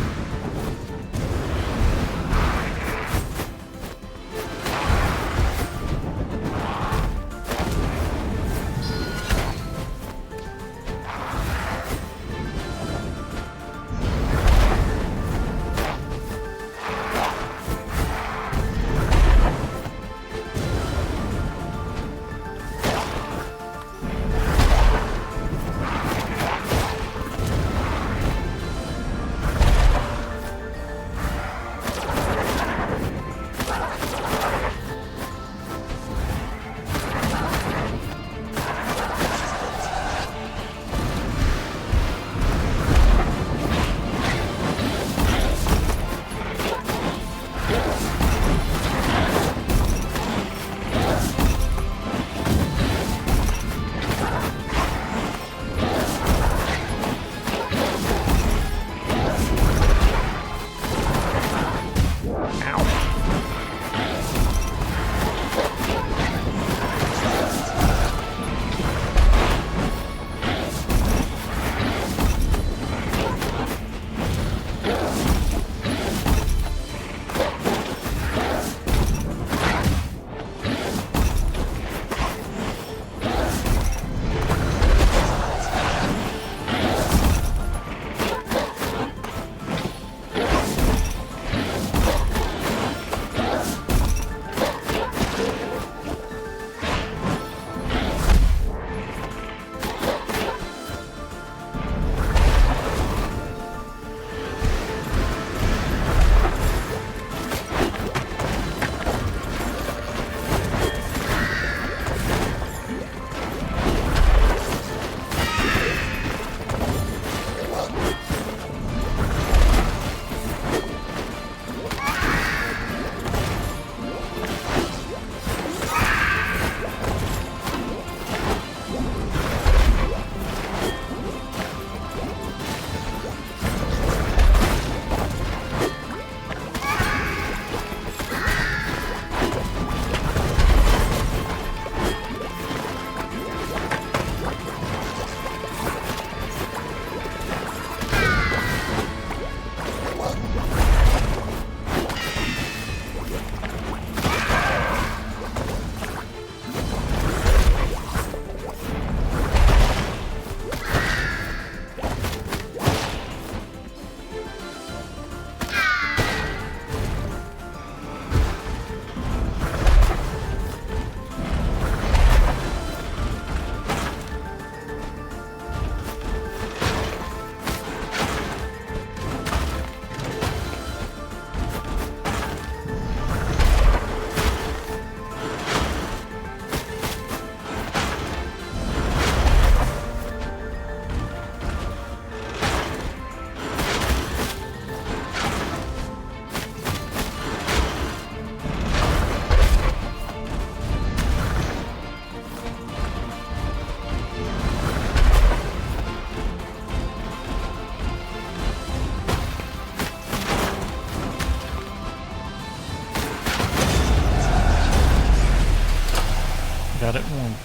but it won't.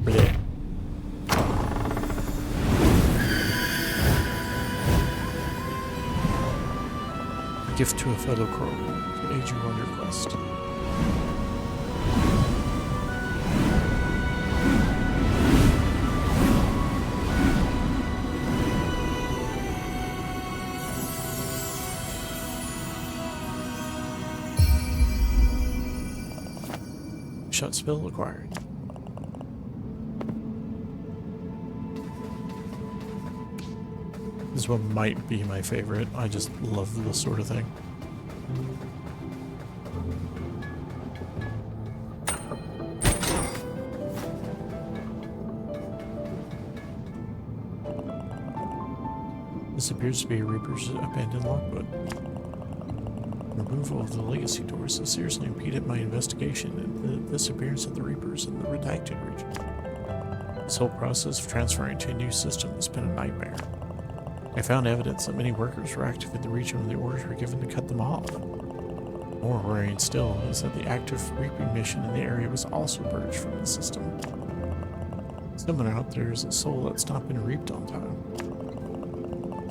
Bleh. A gift to a fellow crow to aid you on your quest. Shut spell acquired. This one might be my favorite. I just love this sort of thing. This appears to be a Reaper's abandoned logbook. Removal of the legacy doors has seriously impeded my investigation into the disappearance of the Reapers in the redacted region. This whole process of transferring to a new system has been a nightmare. I found evidence that many workers were active in the region when the orders were given to cut them off. More worrying still is that the active reaping mission in the area was also purged from the system. Someone out there is a soul that's not been reaped on time.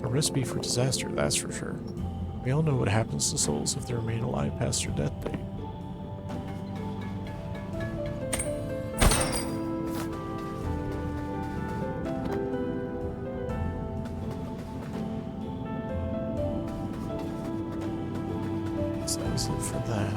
A recipe for disaster, that's for sure. We all know what happens to souls if they remain alive past their death date. So that was it for that.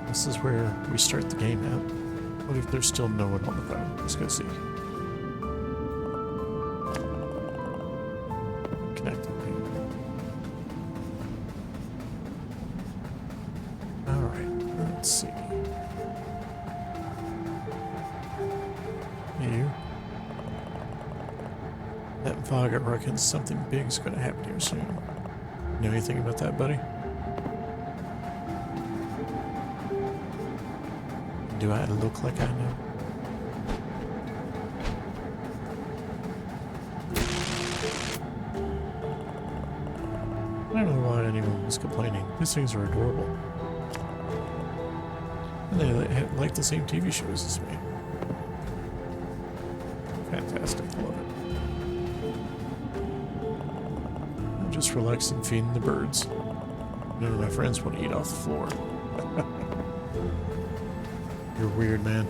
This is where we start the game at. What if there's still no one on the phone? Let's go see. Connected. Alright, let's see. Hey, you. That fog, I reckon something big's gonna happen here soon. Know anything about that, buddy? Do I look like I know? I don't know why anyone was complaining. These things are adorable. And they like the same TV shows as me. Fantastic, love it. I'm just relaxing, feeding the birds. None of my friends want to eat off the floor. You're weird, man.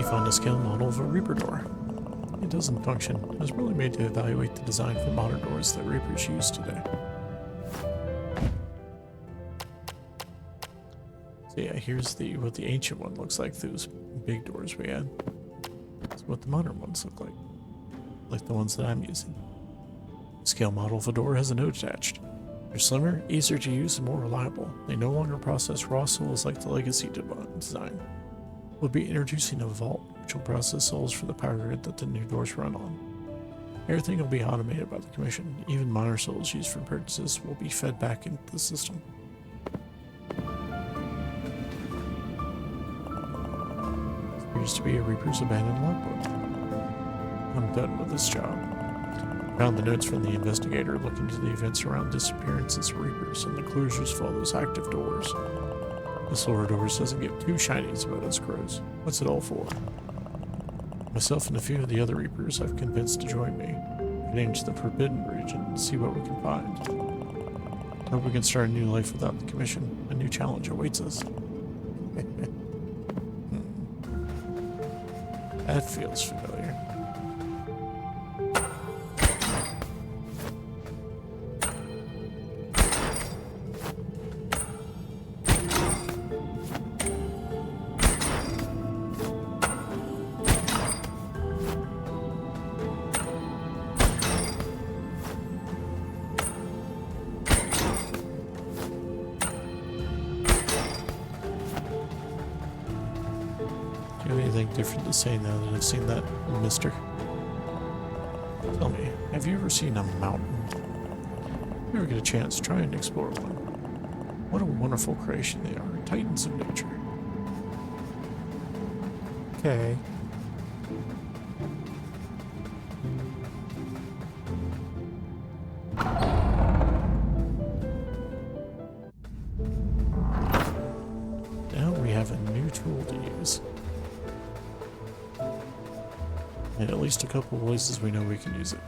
Found a scale model of a Reaper door. It doesn't function. It was really made to evaluate the design for modern doors that Reapers use today. So yeah, here's what the ancient one looks like, those big doors we had. That's what the modern ones look like the ones that I'm using. The scale model of a door has a note attached. They're slimmer, easier to use, and more reliable. They no longer process raw souls like the legacy design. We'll be introducing a vault, which will process souls for the power grid that the new doors run on. Everything will be automated by the Commission. Even minor souls used for purchases will be fed back into the system. This appears to be a Reaper's abandoned logbook. I'm done with this job. Found the notes from the investigator looking into the events around disappearances of Reapers, and the clues just follow those active doors. The Solar Doors doesn't give two shinies about us crows. What's it all for? Myself and a few of the other Reapers I've convinced to join me. We can enter the Forbidden Region and see what we can find. Hope we can start a new life without the Commission. A new challenge awaits us. That feels familiar. Do you have anything different to say now that I've seen that, mister? Tell me, have you ever seen a mountain? If you ever get a chance, try and explore one. What a wonderful creation they are, titans of nature. Okay. Now we have a new tool to use. And at least a couple places we know we can use it.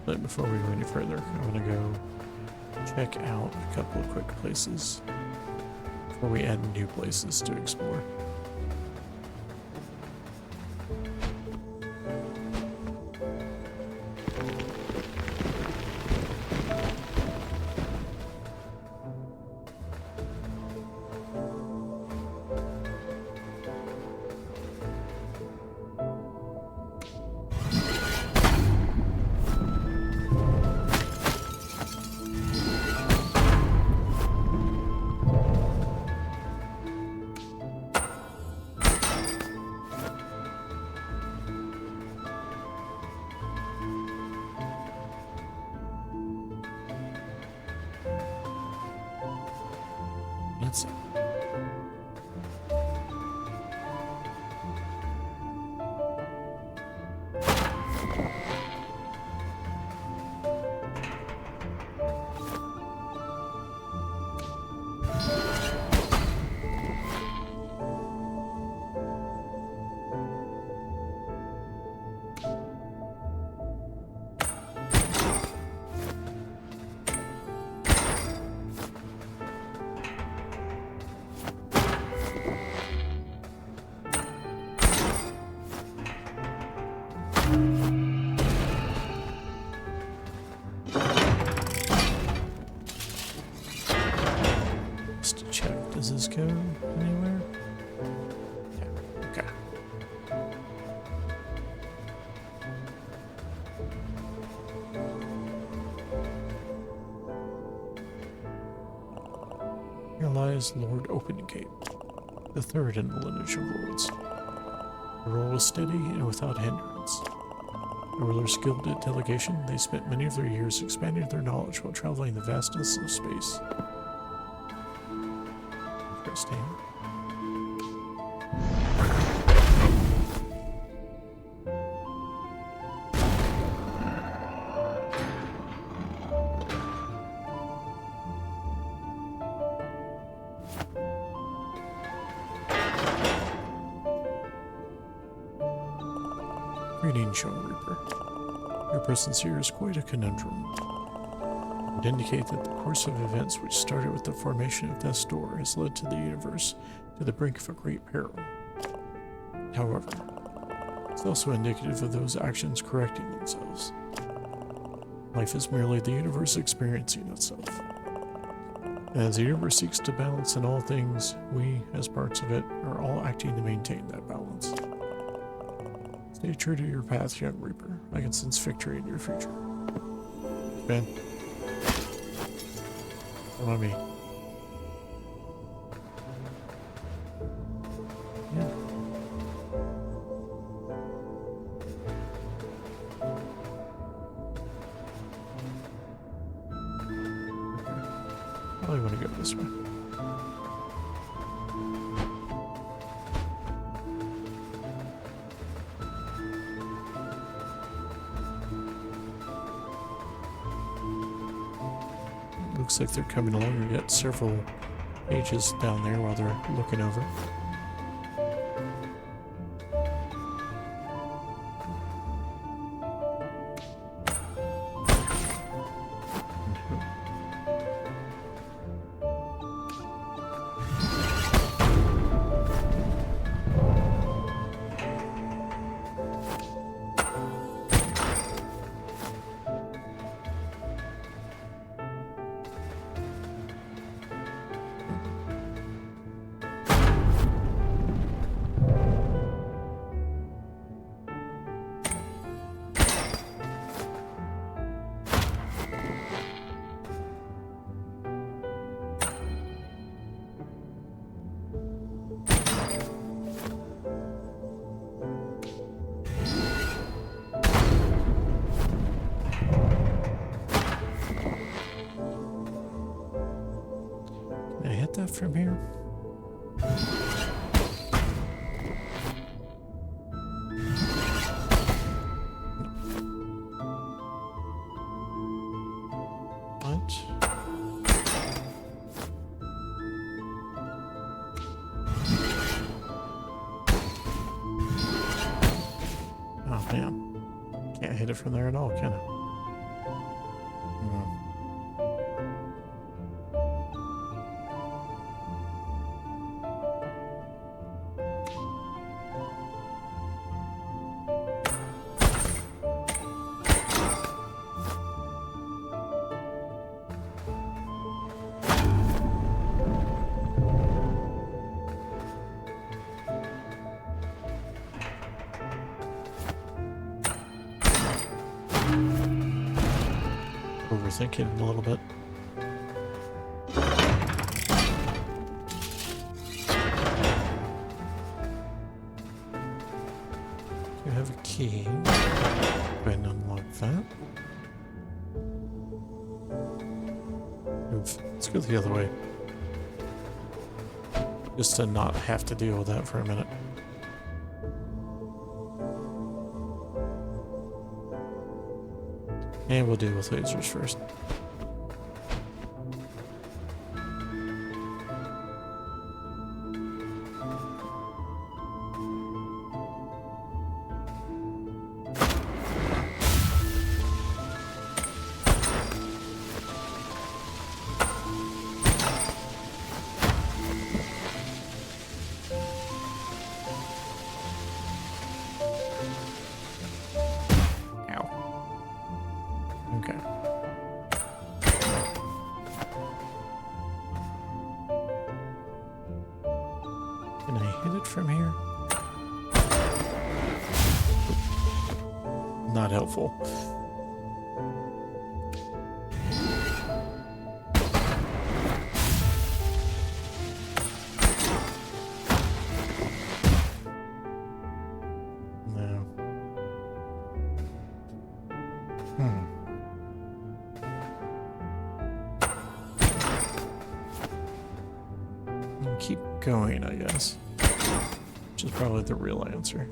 But before we go any further, I'm gonna go check out a couple of quick places before we add new places to explore. Let's see. Just to check, does this go anywhere? Yeah, okay. Here lies Lord Opengate, the third in the lineage of lords. The role was steady and without hindrance. A ruler skilled at delegation, they spent many of their years expanding their knowledge while traveling the vastness of space. Interesting. Greetings, young Reaper. Your presence here is quite a conundrum. It would indicate that the course of events which started with the formation of Death's Door has led to the universe to the brink of a great peril. However, it's also indicative of those actions correcting themselves. Life is merely the universe experiencing itself. As the universe seeks to balance in all things, we, as parts of it, are all acting to maintain that balance. Stay true to your path, young Reaper. I can sense victory in your future. Ben. Come on me. Yeah. Probably want to go this way. Looks like they're coming along. We got several pages down there while they're looking over. Can I hit that from here? What? Oh man. Can't hit it from there at all, can I? Hmm. Overthinking it a little bit. You have a key. Go ahead and unlock that. Let's go the other way. Just to not have to deal with that for a minute. And we'll deal with lasers first. Okay. Can I hit it from here? Not helpful. No. Keep going, I guess. Which is probably the real answer.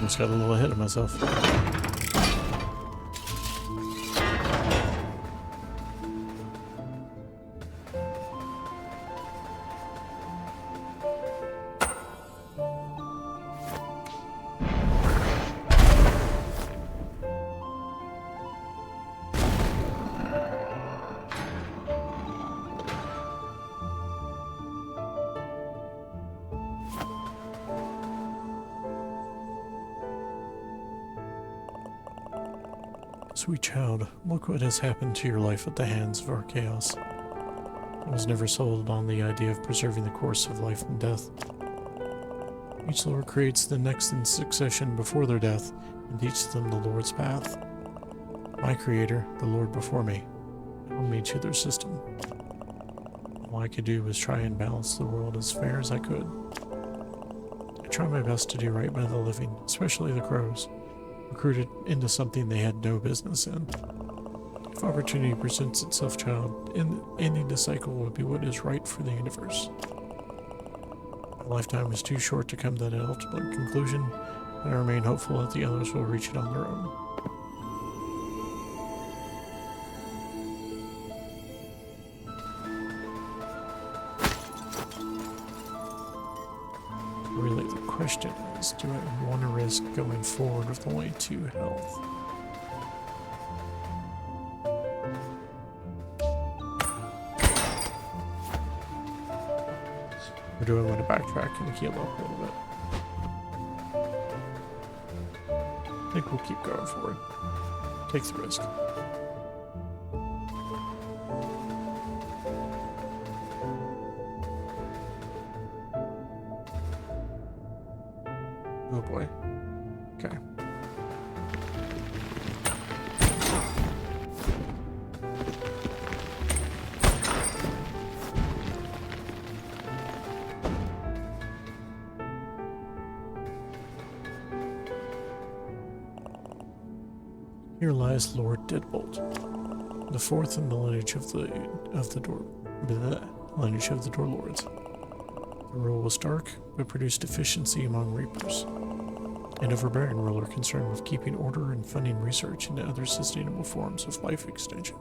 Just got a little ahead of myself. Sweet child, look what has happened to your life at the hands of our chaos. I was never sold on the idea of preserving the course of life and death. Each Lord creates the next in succession before their death, and teaches them the Lord's path. My Creator, the Lord before me, bound me to their system. All I could do was try and balance the world as fair as I could. I tried my best to do right by the living, especially the crows, recruited into something they had no business in. If opportunity presents itself, child, ending the cycle would be what is right for the universe. My lifetime is too short to come to that ultimate conclusion, and I remain hopeful that the others will reach it on their own. Really, the question is, do I want to risk going forward with only 2 health? Or do I want to backtrack and heal up a little bit? I think we'll keep going forward. Take the risk. Oh boy. Okay. Here lies Lord Deadbolt, the 4th in the lineage of the lineage of the Door Lords. The rule was dark, but produced efficiency among Reapers. An overbearing ruler concerned with keeping order and funding research into other sustainable forms of life extension.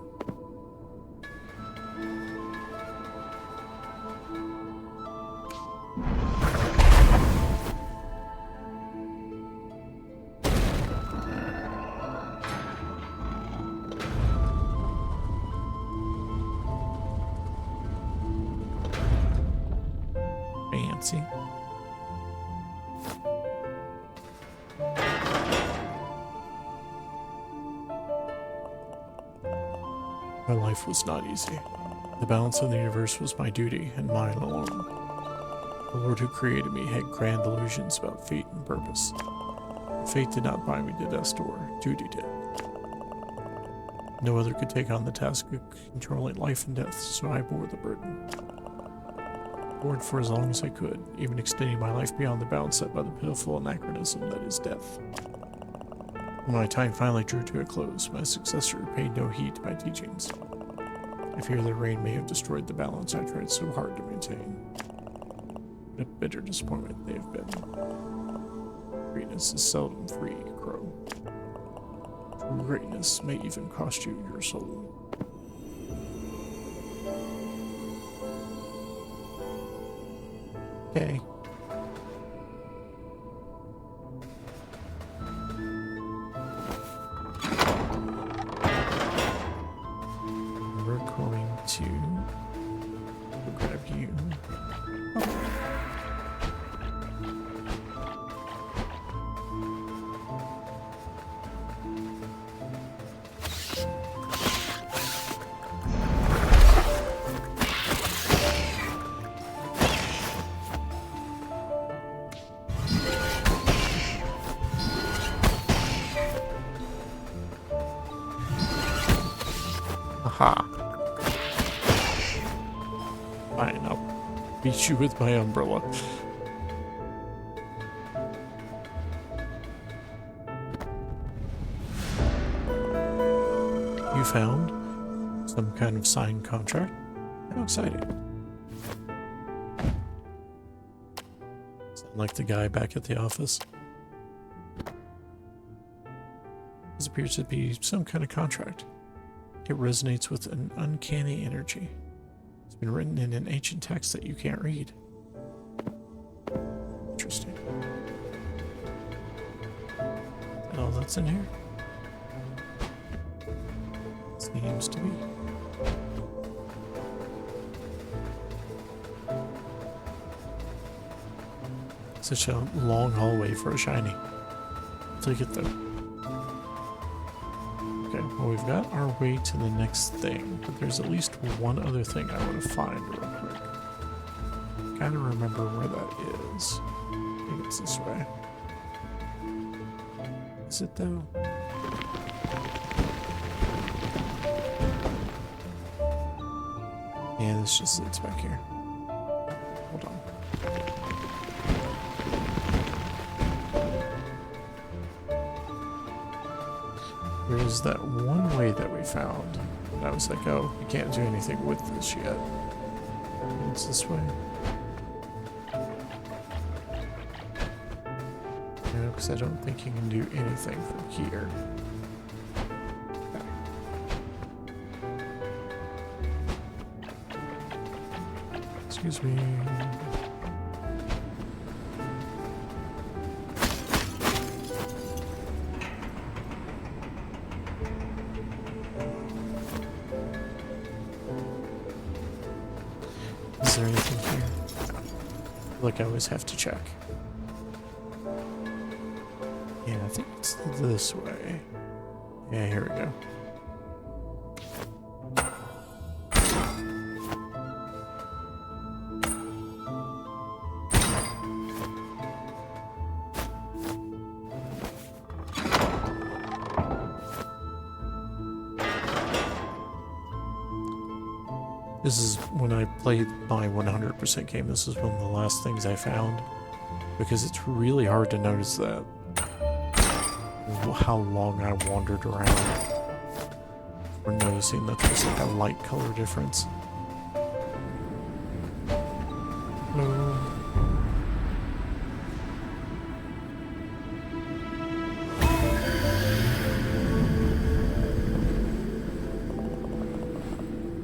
Fancy. My life was not easy. The balance of the universe was my duty, and mine alone. The Lord who created me had grand illusions about fate and purpose. Fate did not bind me to death's door, duty did. No other could take on the task of controlling life and death, so I bore the burden. I bore it for as long as I could, even extending my life beyond the bounds set by the pitiful anachronism that is death. When my time finally drew to a close, my successor paid no heed to my teachings. I fear the rain may have destroyed the balance I tried so hard to maintain. What a bitter disappointment they have been. Greatness is seldom free, Crow. True greatness may even cost you your soul. Okay. We're going to grab you. Aha. Fine, I'll beat you with my umbrella. You found some kind of signed contract? How exciting. Sound like the guy back at the office? This appears to be some kind of contract. It resonates with an uncanny energy. It's been written in an ancient text that you can't read. Interesting. Is that all that's in here? Seems to be. Such a long hallway for a shiny. I'll take it though. Okay, well, we've got our way to the next thing, but there's at least one other thing I want to find real quick. Gotta remember where that is. I think it's this way. Is it though? Yeah, it's back here. Hold on. There's that one way that we found. And I was like, oh, you can't do anything with this yet. It's this way. No, because I don't think you can do anything from here. Excuse me. Is there anything here? Like I always have to check. Yeah, I think it's this way. Yeah, here we go. This is when I played my 100% game, this is one of the last things I found. Because it's really hard to notice that. How long I wandered around. We're noticing that there's like a light color difference. Hello.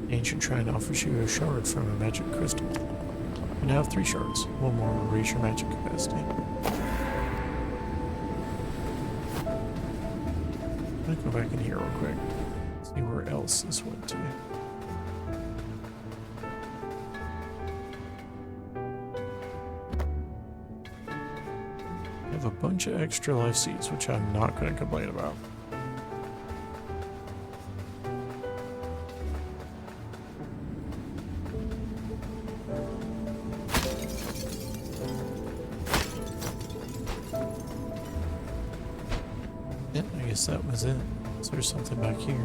Ancient Shrine offers you a shard from a magic crystal. You now have 3 shards. One more will raise your magic capacity. I'm gonna go back in here real quick. See where else this went to. I have a bunch of extra life seeds, which I'm not gonna complain about. That was it. So there's something back here.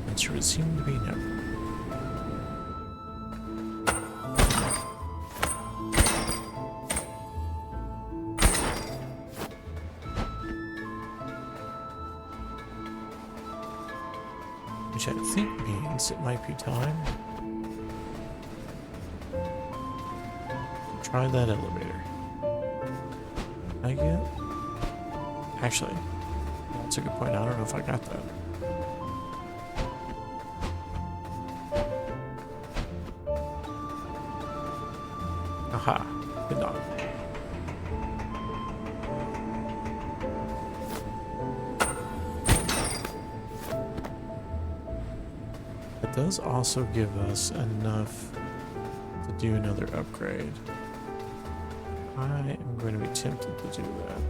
Answer would seem to be no. Which I think means it might be time. Try that elevator. I get? Actually, that's a good point. I don't know if I got that. Aha, did not. It does also give us enough to do another upgrade. I am going to be tempted to do that.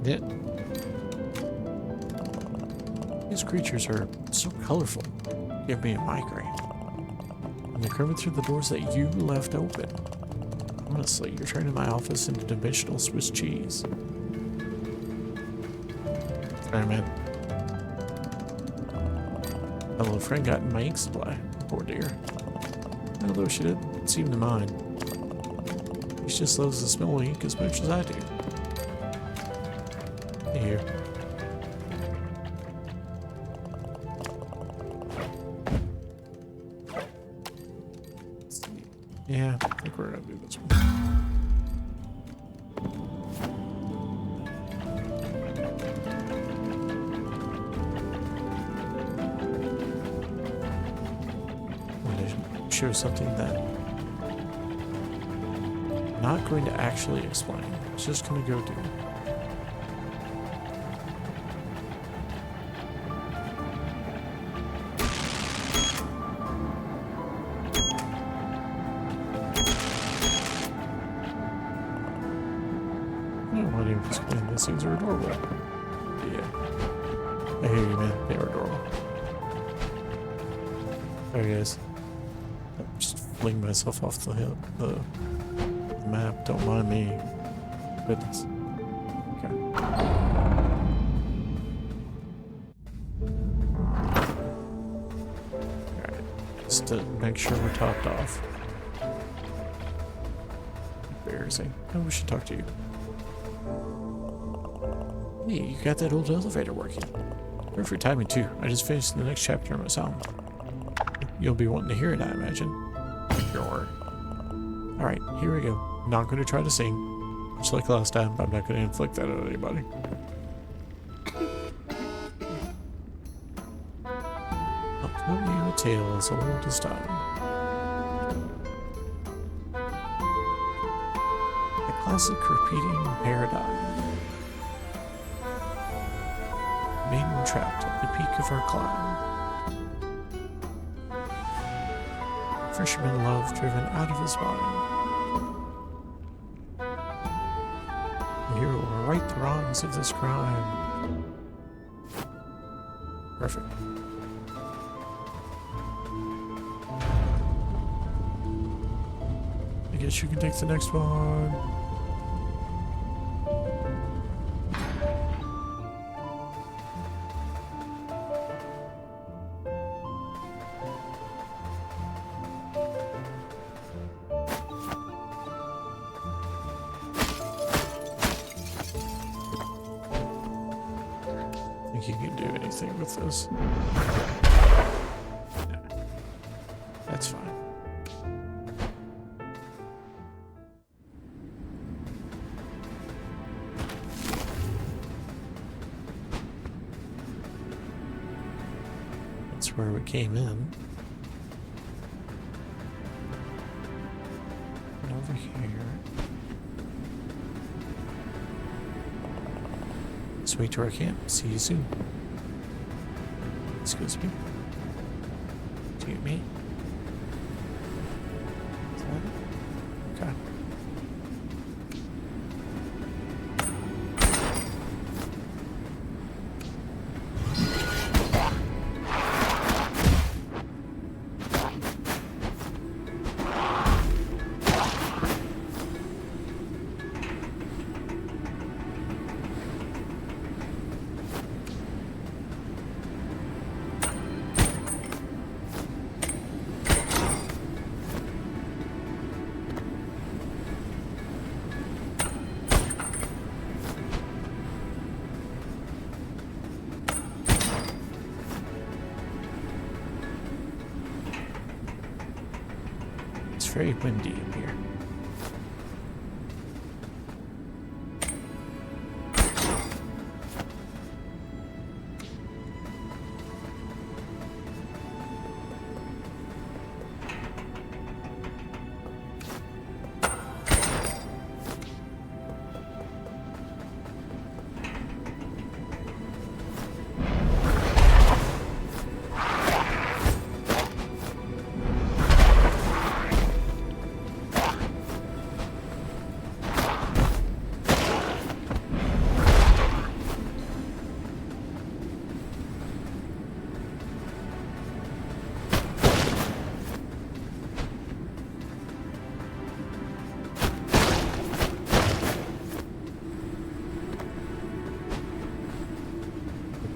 Yeah. These creatures are so colorful. Give me a migraine. And they're coming through the doors that you left open. Honestly, you're turning my office into dimensional Swiss cheese. Sorry, man. My little friend got my ink supply. Poor dear. Although she didn't seem to mind. She just loves the smell of ink as much as I do. Here. Yeah, I think we're gonna do this one. show something that I'm not going to actually explain. It's just going to go do. I don't want to even explain these things are adorable. Yeah. I hear you, man. They are adorable. Sorry, guys. I'm just fling myself off the hill, the map. Don't mind me. Goodness. Okay. Alright. Just to make sure we're topped off. Embarrassing. Oh, we should talk to you. Hey, you got that old elevator working. Perfect timing, too. I just finished the next chapter of my song. You'll be wanting to hear it, I imagine. Sure. Alright, here we go. I'm not going to try to sing. Just like last time, I'm not going to inflict that on anybody. I'll tell you a tale as old as time. A classic repeating paradigm. Maiden trapped at the peak of her climb. Fisherman love driven out of his mind. The hero will right the wrongs of this crime. Perfect. I guess you can take the next one. Think you can do anything with this? No. That's fine. That's where we came in. And over here. Sweet to our camp. See you soon. Excuse me. Excuse me. Is that it? Okay. It's very windy in here.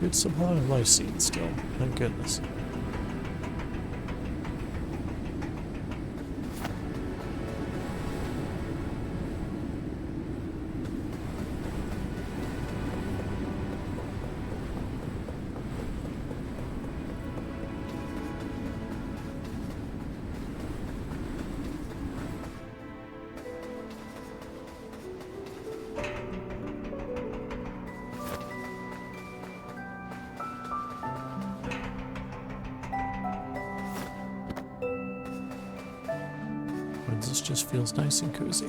Good supply of life seeds still. Thank goodness. this just feels nice and cozy.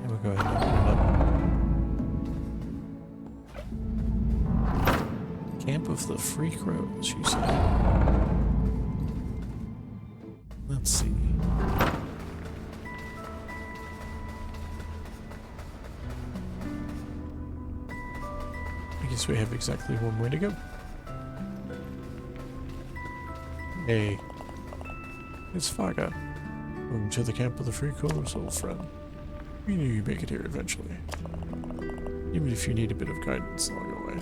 And we'll go ahead and open it up. Camp of the Free Crows, you say? Let's see. I guess we have exactly one way to go. Hey, it's Faga. Welcome to the Camp of the Free Crows, old friend. We knew you'd make it here eventually. Even if you need a bit of guidance along the way.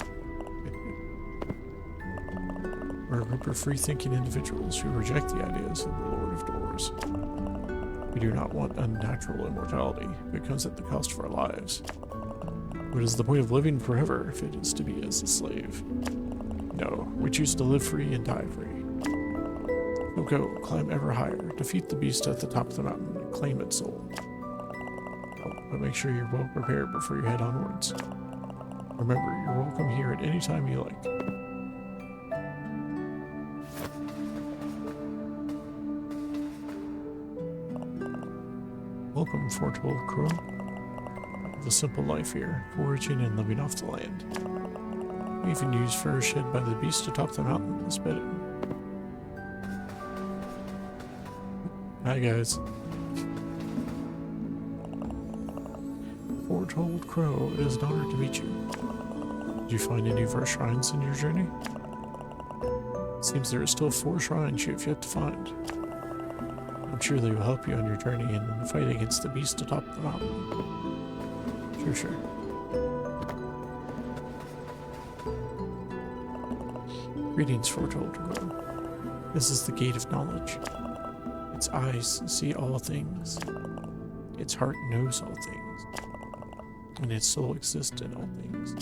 We're a group of free-thinking individuals who reject the ideas of the Lord of Doors. We do not want unnatural immortality, but it comes at the cost of our lives. What is the point of living forever if it is to be as a slave? No, we choose to live free and die free. So go, climb ever higher, defeat the beast at the top of the mountain, and claim its soul. Oh, but make sure you're well prepared before you head onwards. Remember, you're welcome here at any time you like. Welcome, Foretold Crow. The simple life here, foraging and living off the land. We even use fur shed by the beast atop the mountain as bedding. Hi guys. Foretold Crow, it is an honor to meet you. Did you find any of our shrines in your journey? It seems there are still 4 shrines you have yet to find. I'm sure they will help you on your journey and in the fight against the beast atop the mountain. Sure. Greetings, Foretold Crow. This is the gate of knowledge. Its eyes see all things. Its heart knows all things. And its soul exists in all things.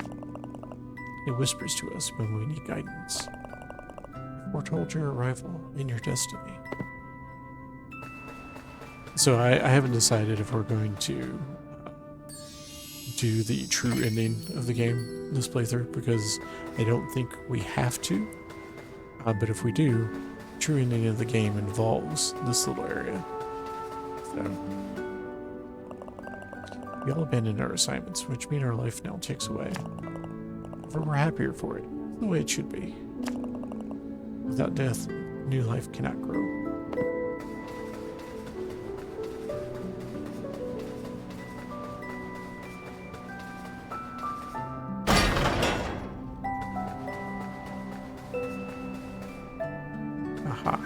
It whispers to us when we need guidance. It foretold your arrival in your destiny. So I haven't decided if we're going to do the true ending of the game this playthrough, because I don't think we have to. But if we do, true ending of the game involves this little area. So we all abandoned our assignments, which mean our life now takes away. However, we're happier for it, the way it should be. Without death, new life cannot grow. Aha.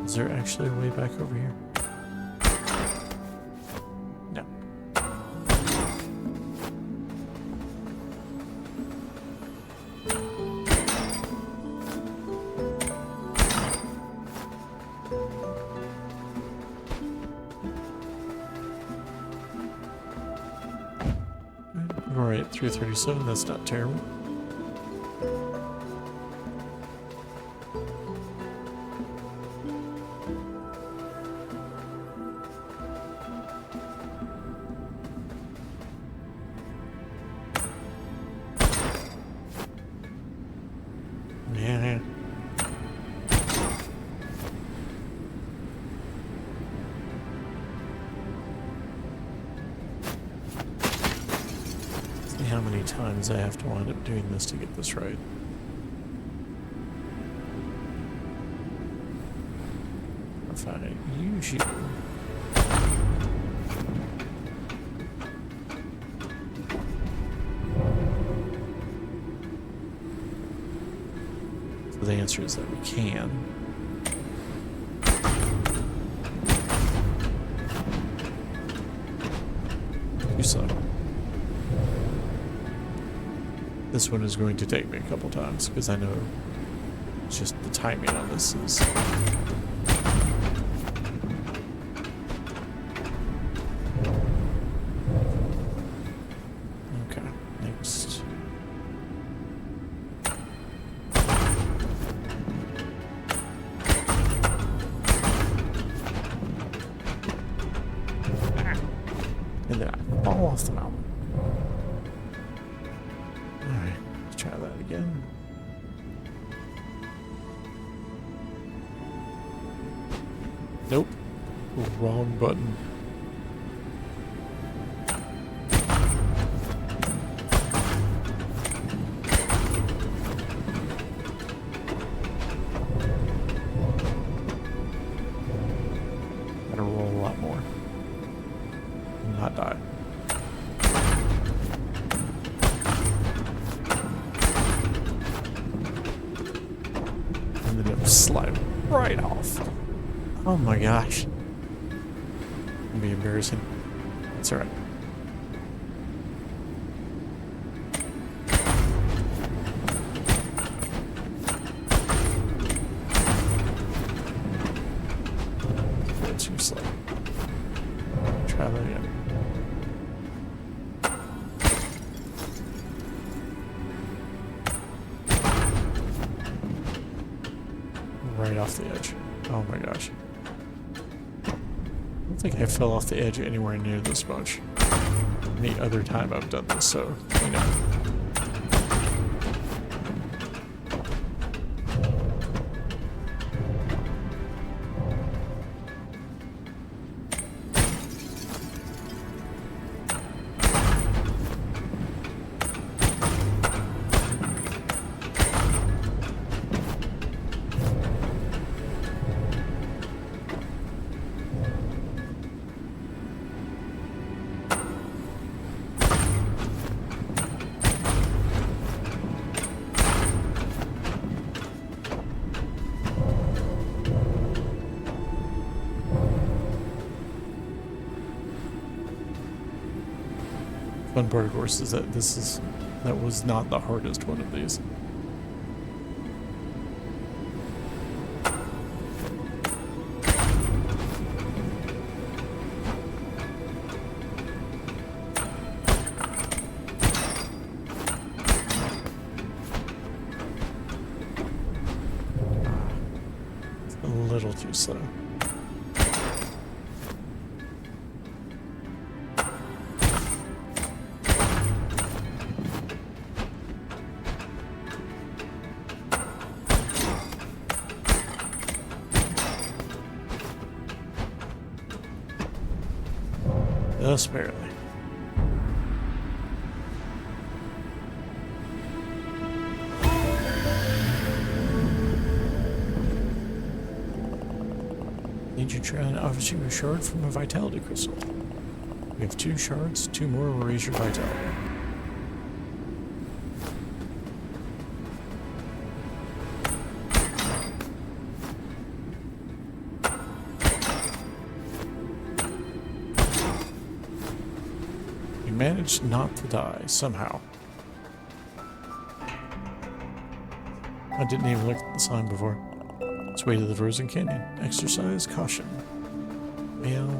Is there actually a way back over here? No. Alright, 337, that's not terrible. Yeah. See how many times I have to wind up doing this to get this right. If I use you. So the answer is that we can. You suck. This one is going to take me a couple times because I know it's just the timing on this is. Nope. Wrong button. Gotta roll a lot more. And not die. And then it will slide right off. Oh my gosh. It'll be embarrassing. It's alright. Too slow. Try that again. Right off the edge. Oh my gosh. I don't think I fell off the edge anywhere near this much. Any other time I've done this, so, you know. Fun part, of course, is that that was not the hardest one of these. It's a little too slow. Just barely. Ancient Shrine offers you a shard from a vitality crystal. We have 2 shards, 2 more will raise your vitality. Managed not to die, somehow. I didn't even look at the sign before. It's way to the frozen canyon. Exercise caution. Well,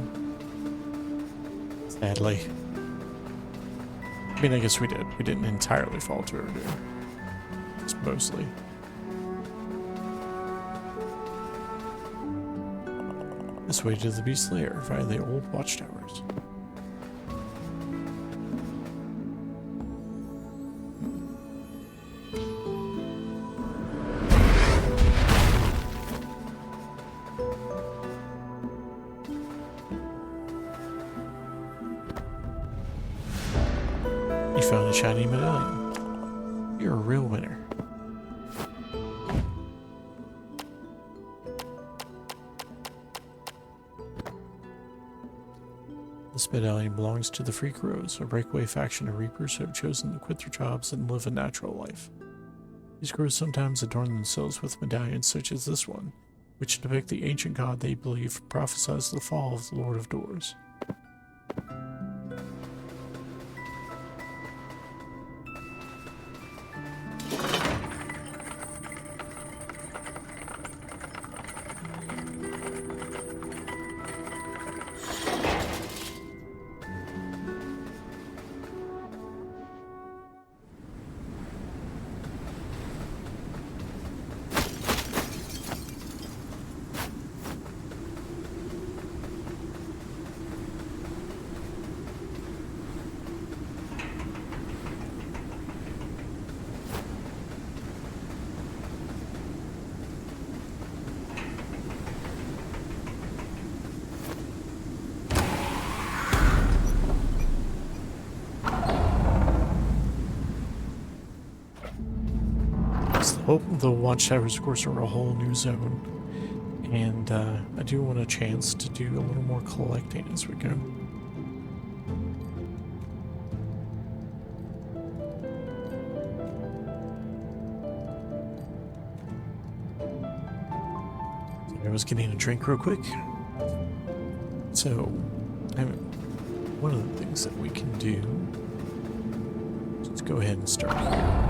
sadly. I mean, I guess we did. We didn't entirely fall to our doom. Just mostly. This way to the Beast Lair via the old watchtowers. You found a shiny medallion. You're a real winner. This medallion belongs to the Free Crows, a breakaway faction of reapers who have chosen to quit their jobs and live a natural life. These crows sometimes adorn themselves with medallions such as this one, which depict the ancient god they believe prophesies the fall of the Lord of Doors. Well, the watchtowers, of course, are a whole new zone, and I do want a chance to do a little more collecting as we go. I was getting a drink real quick. So, one of the things that we can do, let's go ahead and start here.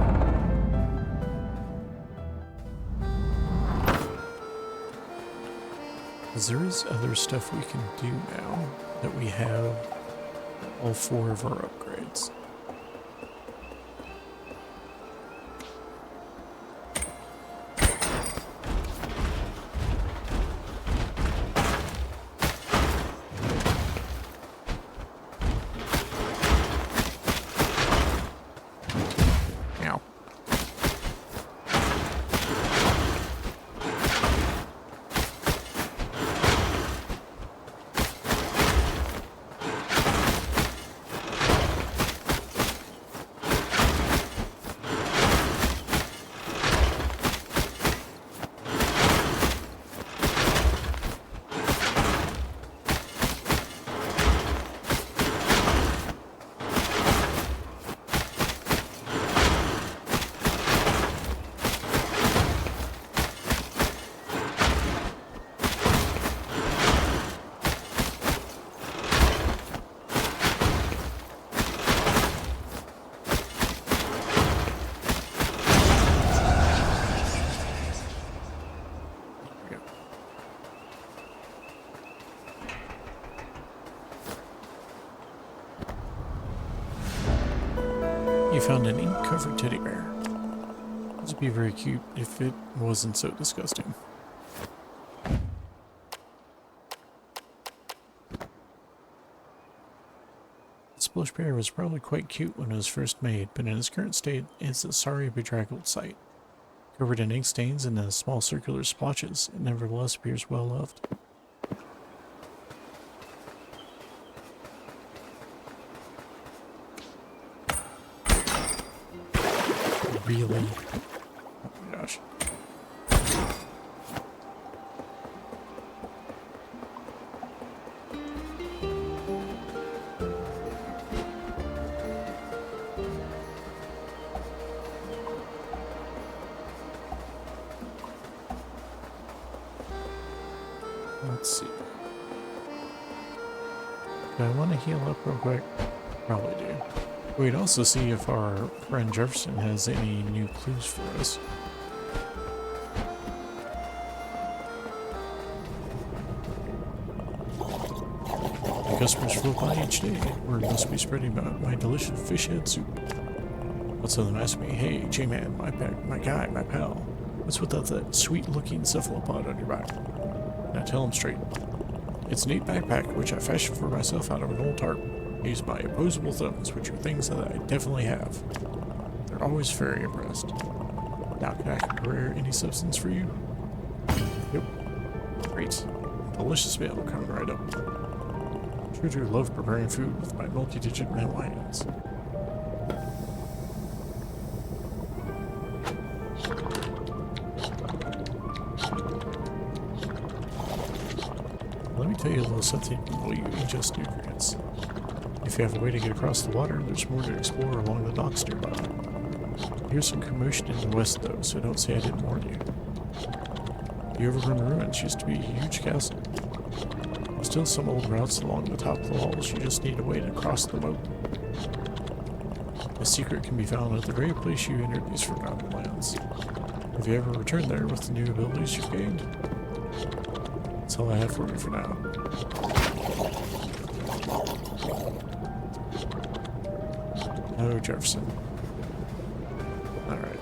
Because there is other stuff we can do now that we have all 4 of our upgrades. You found an ink-covered teddy bear. This would be very cute if it wasn't so disgusting. This plush bear was probably quite cute when it was first made, but in its current state, it's a sorry, bedraggled sight. Covered in ink stains and in small circular splotches, it nevertheless appears well loved. Really? Oh my gosh. Let's see. Do I want to heal up real quick? Probably do. We'd also see if our friend Jefferson has any new clues for us. The customers flow by each day. Word must be spreading about my delicious fish head soup. But some of them ask me, "Hey, J-Man, my guy, my pal, what's with that sweet-looking cephalopod on your back?" And I tell them straight, "It's a neat backpack which I fashioned for myself out of an old tarp. Used my opposable thumbs, which are things that I definitely have." They're always very impressed. Now, can I prepare any substance for you? Yep. Great. Delicious meal coming right up. True love preparing food with my multi-digit metal hands. Let me tell you a little something while you ingest nutrients. If you have a way to get across the water, there's more to explore along the docks nearby. Here's some commotion in the west, though, so don't say I didn't warn you. The overgrown ruins used to be a huge castle. There's still some old routes along the top of the walls. You just need a way to cross the moat. A secret can be found at the very place you entered these forgotten lands. Have you ever returned there with the new abilities you've gained? That's all I have for you for now. No, Jefferson. Alright.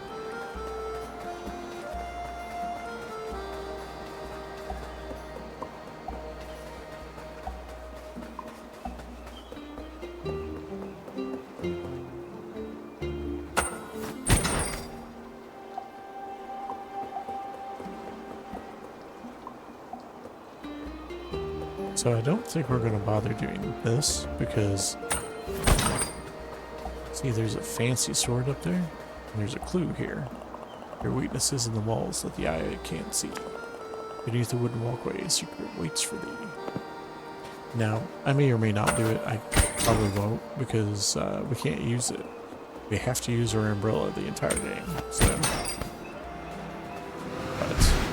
So I don't think we're going to bother doing this because... See, there's a fancy sword up there, and there's a clue here. There are weaknesses in the walls that the eye can't see. Beneath the wooden walkway, a secret waits for thee. Now, I may or may not do it. I probably won't because we can't use it. We have to use our umbrella the entire game. So, but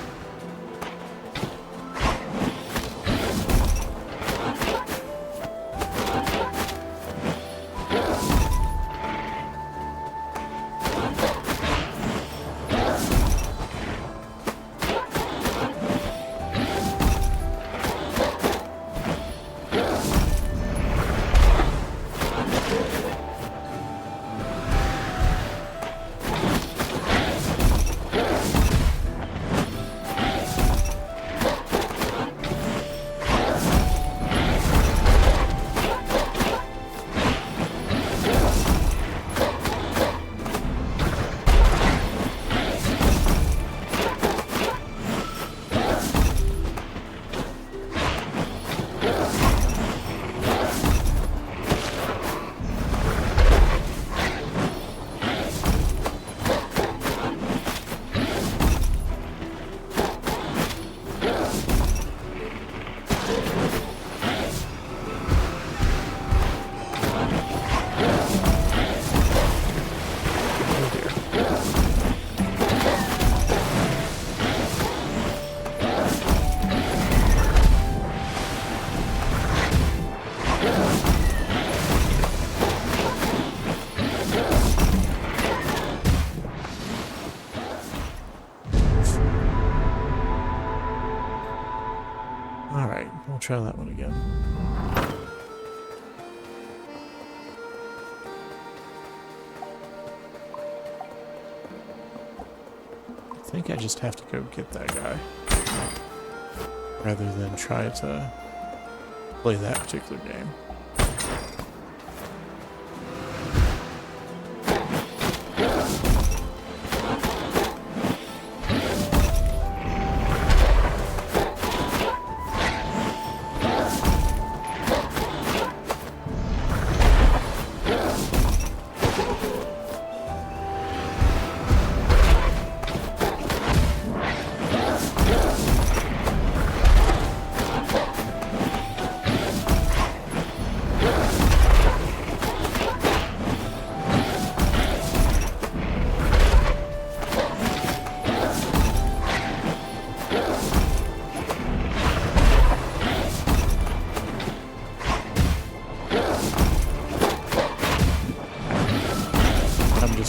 alright, we'll try that one again. I think I just have to go get that guy rather than try to play that particular game.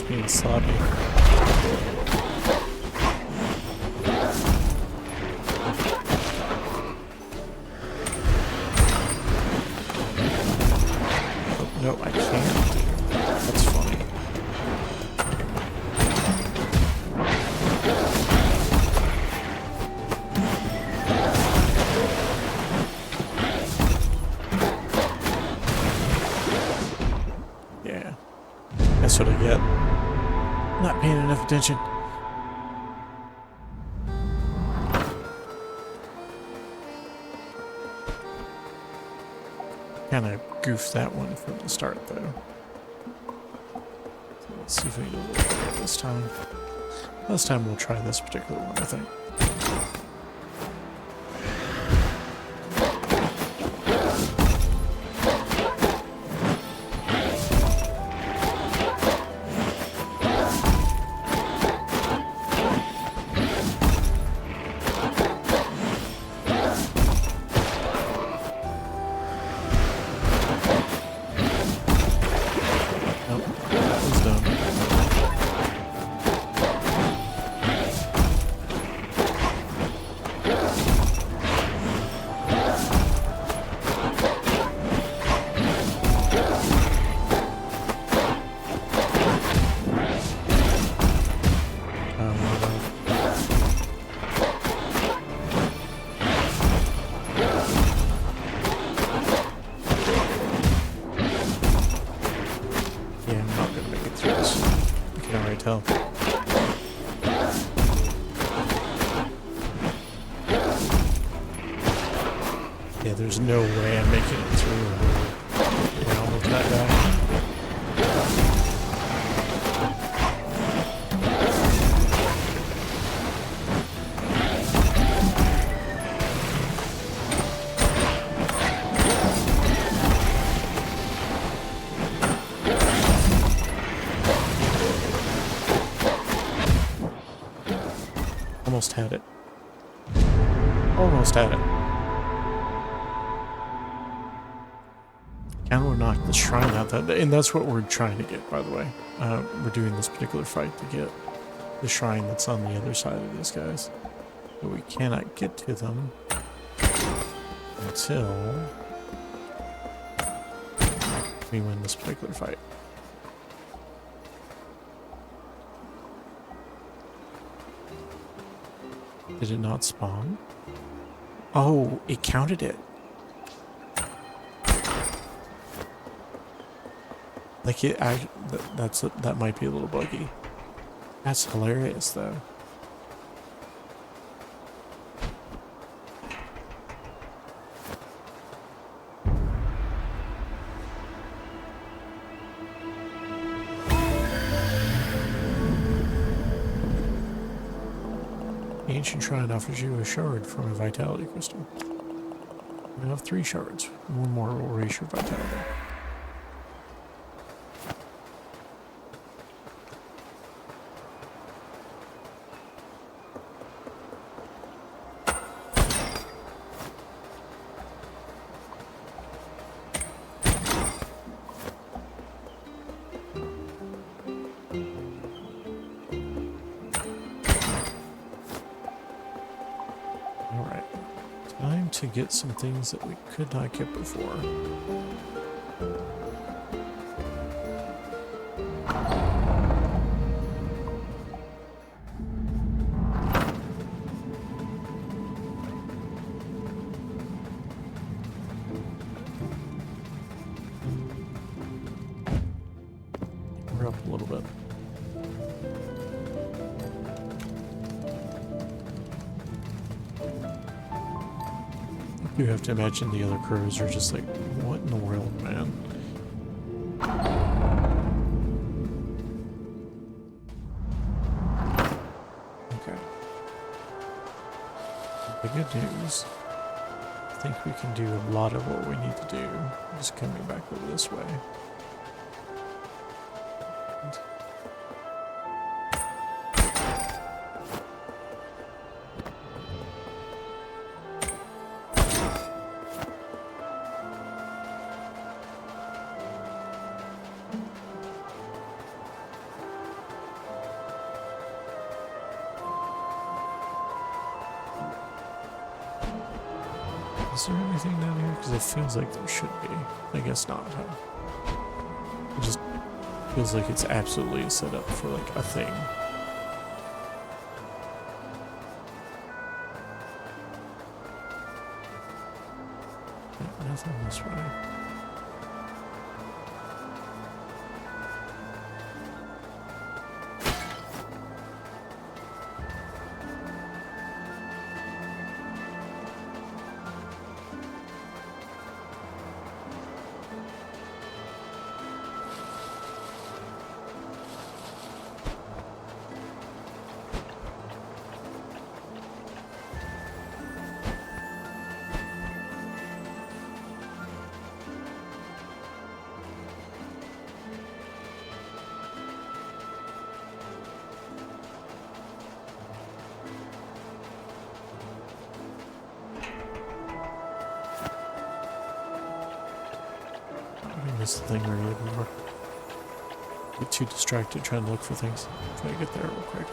Being sloppy. Oh, no, I can't. That's funny. Yeah, that's what I get. Not paying enough attention. Kind of goofed that one from the start, though. So let's see if we can do a little better this time. Last time we'll try this particular one, I think. Tell. Yeah, there's no way I'm making it through around with that guy. almost had it. Almost had it. Kind of knocked the shrine out. And that's what we're trying to get, by the way. We're doing this particular fight to get the shrine that's on the other side of these guys. But we cannot get to them until we win this particular fight. Did it not spawn? Oh, it counted it. Like it, that might be a little buggy. That's hilarious, though. The ancient shrine offers you a shard from a vitality crystal. You have 3 shards. One more will raise your vitality. To get some things that we could not get before. We're up a little bit. You have to imagine the other crews are just like, what in the world, man? Okay. The good news, I think we can do a lot of what we need to do, just coming back over this way. Is there anything down here? Because it feels like there should be. I guess not, huh? It just feels like it's absolutely set up for like a thing. Nothing this way. This is the thing where you get too distracted trying to look for things. Try to get there real quick.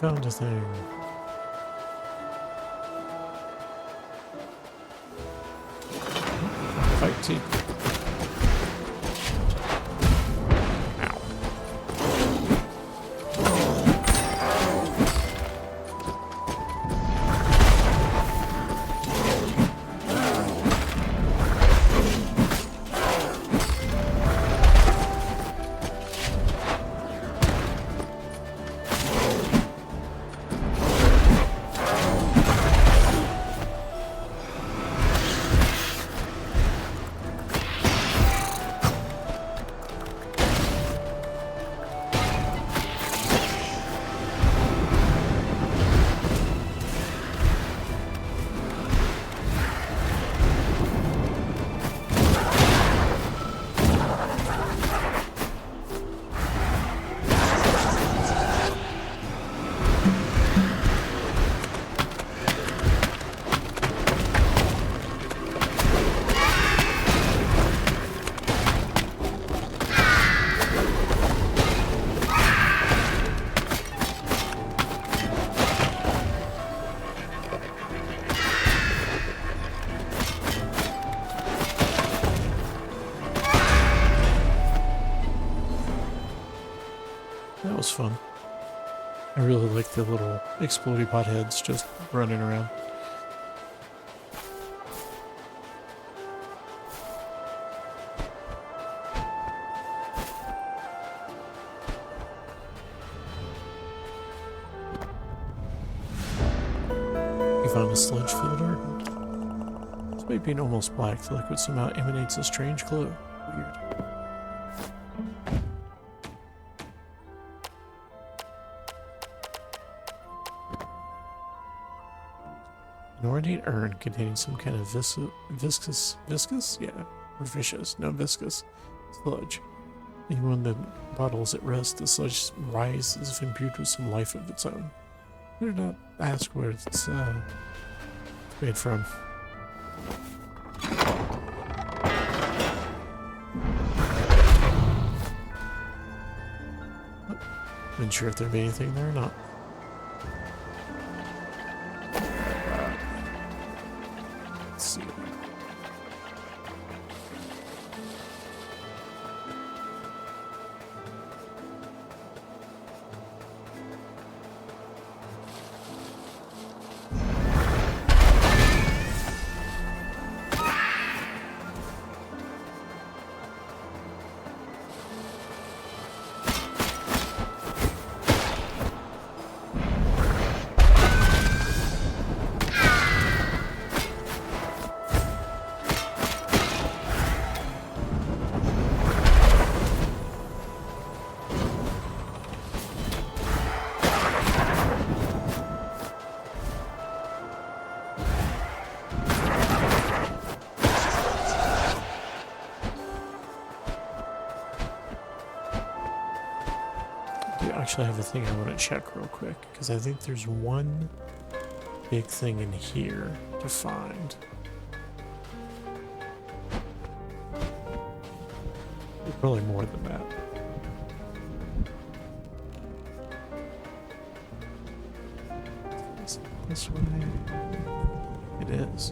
found a thing. Fight team. That was fun. I really like the little explodey pot heads just running around. You found a sludge filter. This might be an almost black. The liquid somehow emanates a strange glow. Weird. An ornate urn containing some kind of viscous? Yeah, or viscous, no viscous sludge. Even when the bottle is at rest, the sludge rises as if imbued with some life of its own. I did not ask where it's made from. Not sure if there'd be anything there or not. Let's see. Actually, I have a thing I want to check real quick because I think there's one big thing in here to find. There's probably more than that. Is it this way? It is.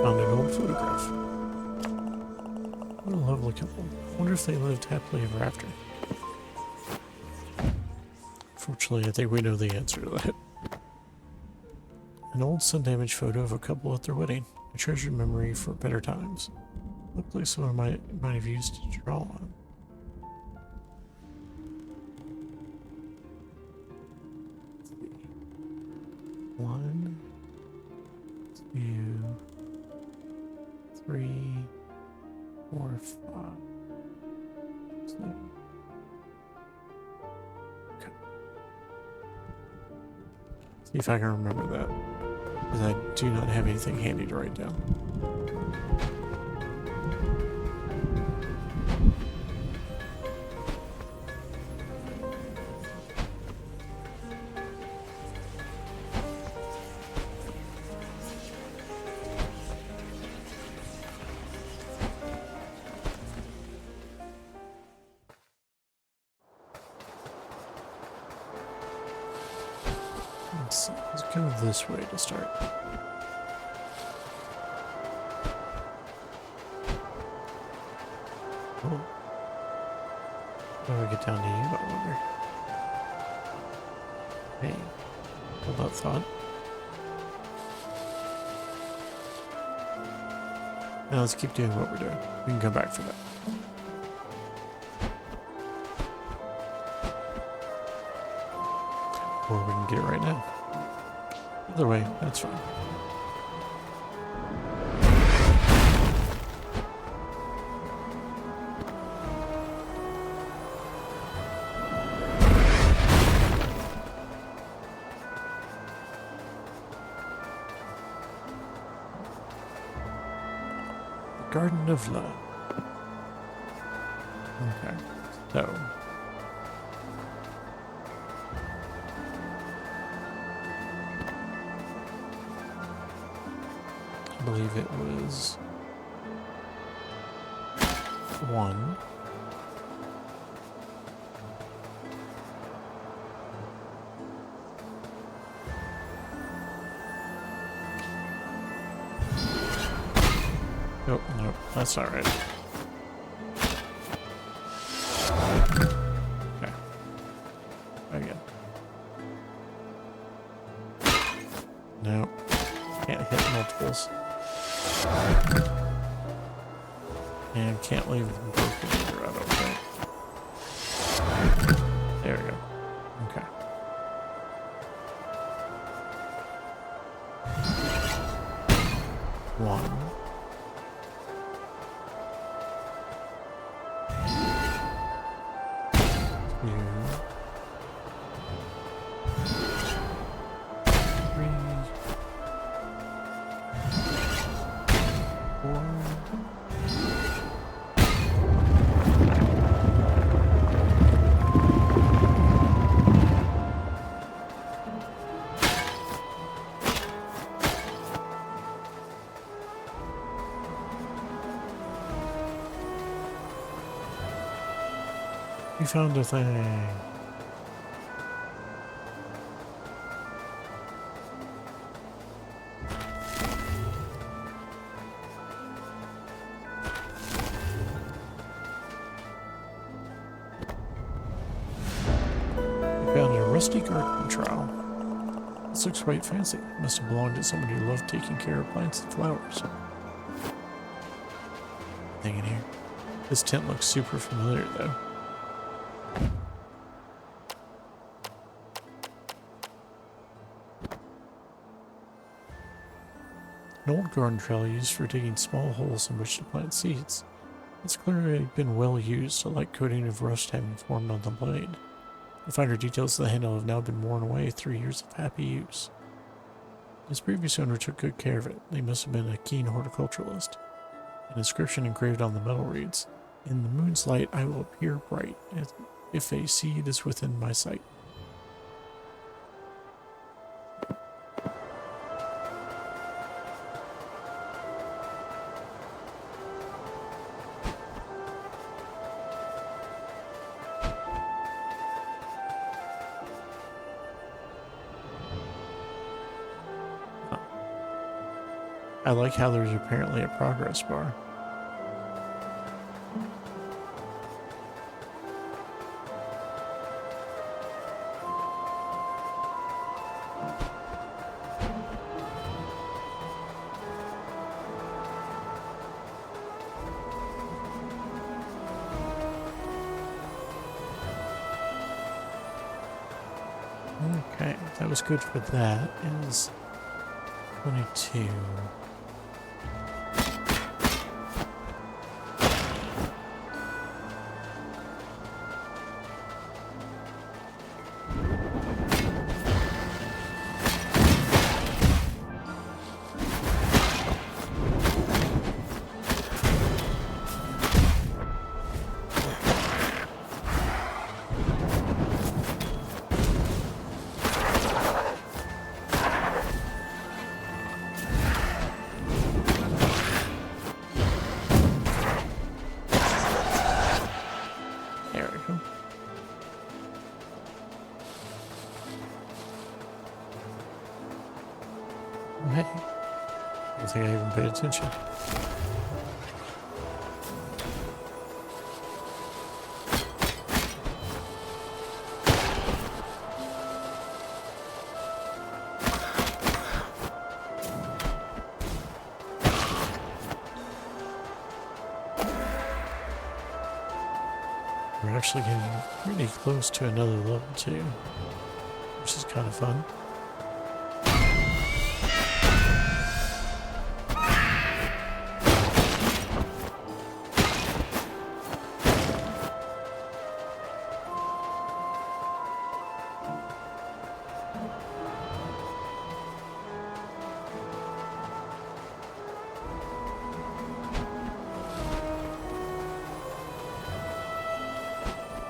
Found an old photograph. What a lovely couple. Wonder if they lived happily ever after. Fortunately, I think we know the answer to that. An old sun-damaged photo of a couple at their wedding. a treasured memory for better times. Looked like someone might have used to draw on. Let's see. 1, 2, 3, 4, 5. So, okay. See if I can remember that, because I do not have anything handy to write down. Let's go this way to start. Oh. How do I get down to you, I wonder? Hey, hold that thought. Now let's keep doing what we're doing. We can come back for that. Or we can get it right now. Either way, that's fine. Garden of Love. Okay, so I believe it was 1. Nope, nope, that's not right. Okay. Again. Nope. Can't hit multiples. And can't leave them broken either, I don't think. There we go. Okay. One. We found a thing. We found a rusty garden trowel. This looks quite fancy. Must have belonged to someone who loved taking care of plants and flowers. Thing in here. This tent looks super familiar though. An old garden trowel used for digging small holes in which to plant seeds. It's clearly been well used, a light coating of rust having formed on the blade. The finer details of the handle have now been worn away 3 years of happy use. His previous owner took good care of it. They must have been a keen horticulturalist. An inscription engraved on the metal reads, "In the moon's light I will appear bright, if a seed is within my sight." I like how there's apparently a progress bar. Okay, that was good for that. Is 22. There we go. Hey, I don't think I even paid attention. We're actually getting really close to another level too, which is kind of fun.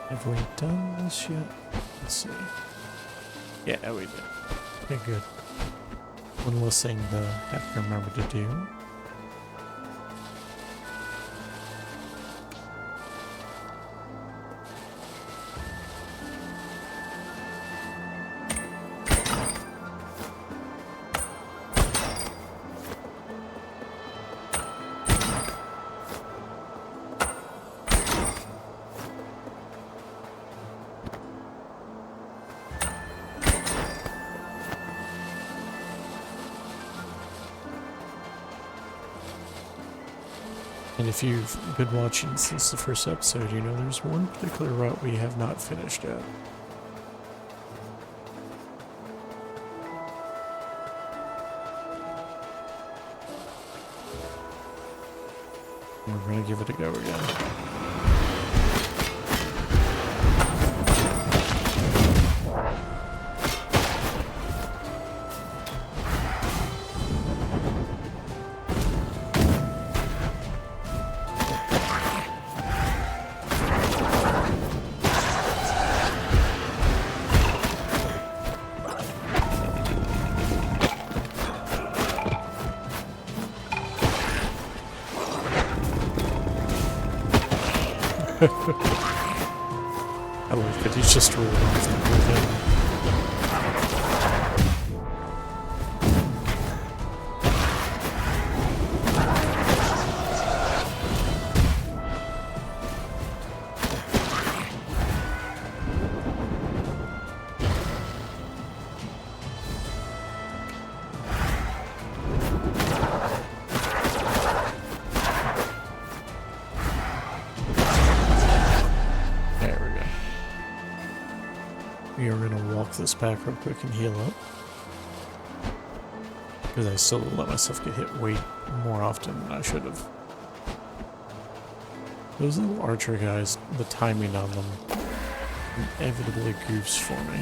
Have we done this yet? Let's see. Yeah, we did. Okay, good. One less thing to have to remember to do. And if you've been watching since the first episode, you know there's one particular route we have not finished yet. We're going to give it a go again. I like that he's just rolled off the building. We are going to walk this back real quick and heal up. Because I still let myself get hit way more often than I should have. Those little archer guys, the timing on them inevitably goofs for me.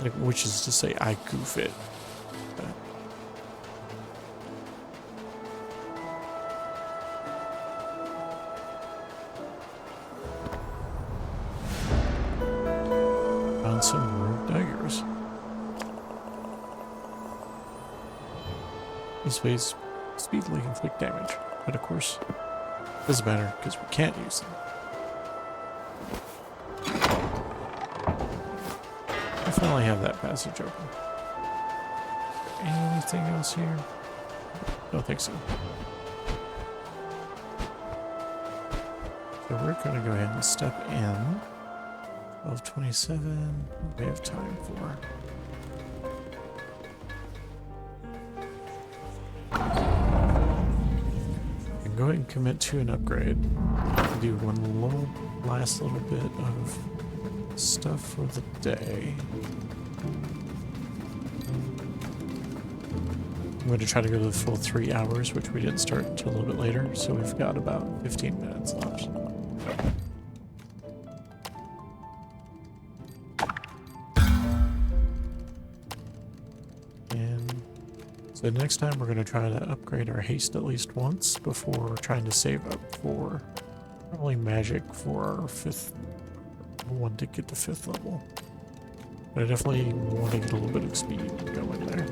Like, which is to say I goof it. Some rogue daggers. These ways speedily inflict damage, but of course, doesn't matter because we can't use them. I finally have that passage open. Anything else here? Don't think so. So we're going to go ahead and step in. 12:27, we have time for. And go ahead and commit to an upgrade. Do one last little bit of stuff for the day. I'm going to try to go to the full 3 hours, which we didn't start until a little bit later, so we've got about 15 minutes left. And so next time we're going to try to upgrade our haste at least once before trying to save up for probably magic for our 5th one to get to 5th level. But I definitely want to get a little bit of speed going there.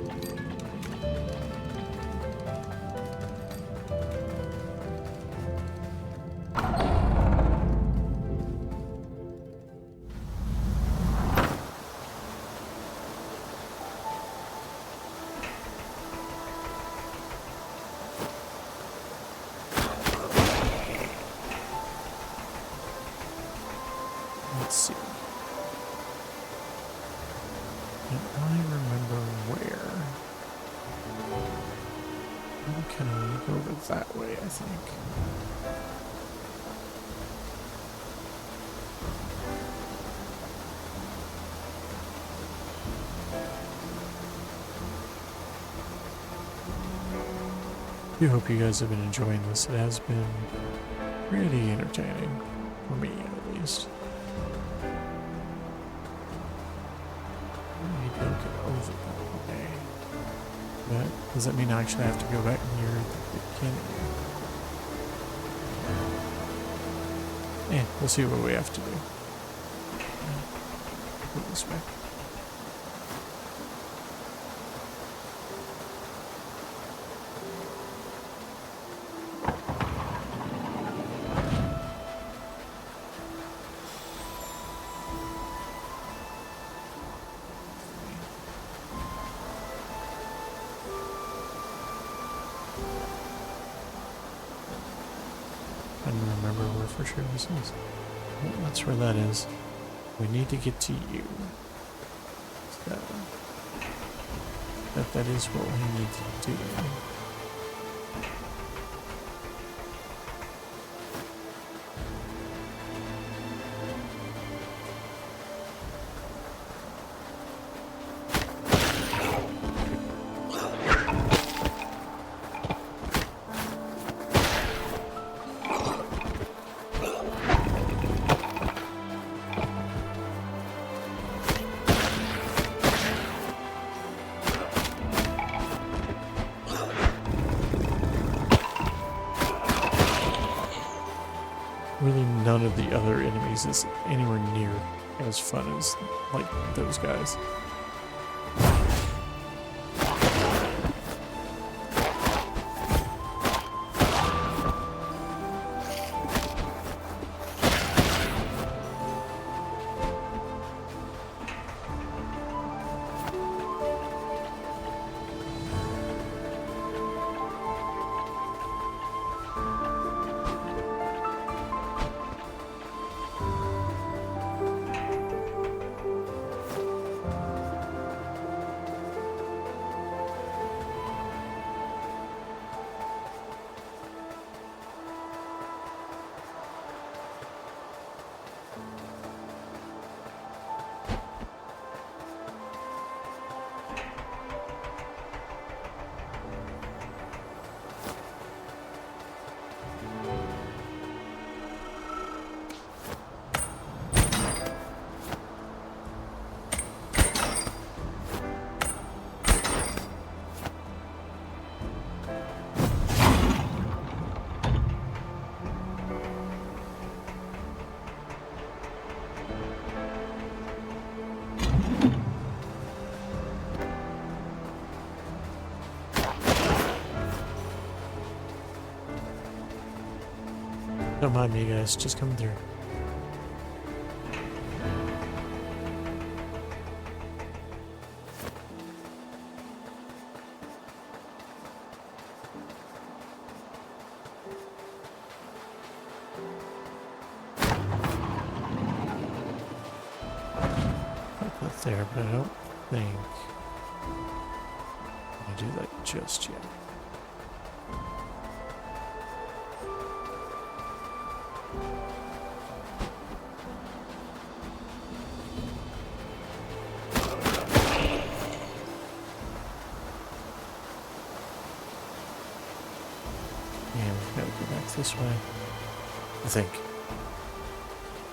Let's see. And I remember where. We can go over that way, I think. I do hope you guys have been enjoying this. It has been pretty entertaining, for me at least. Okay. But does that mean I actually have to go back near the beginning? Yeah, we'll see what we have to do. Go this way. I don't remember where for sure this is. Well, that's where that is. We need to get to you. So, that is what we need to do. Really none of the other enemies is anywhere near as fun as like those guys. Don't mind me, guys. Just coming through. Put that there, but I don't think I do that just yet. this way. I think.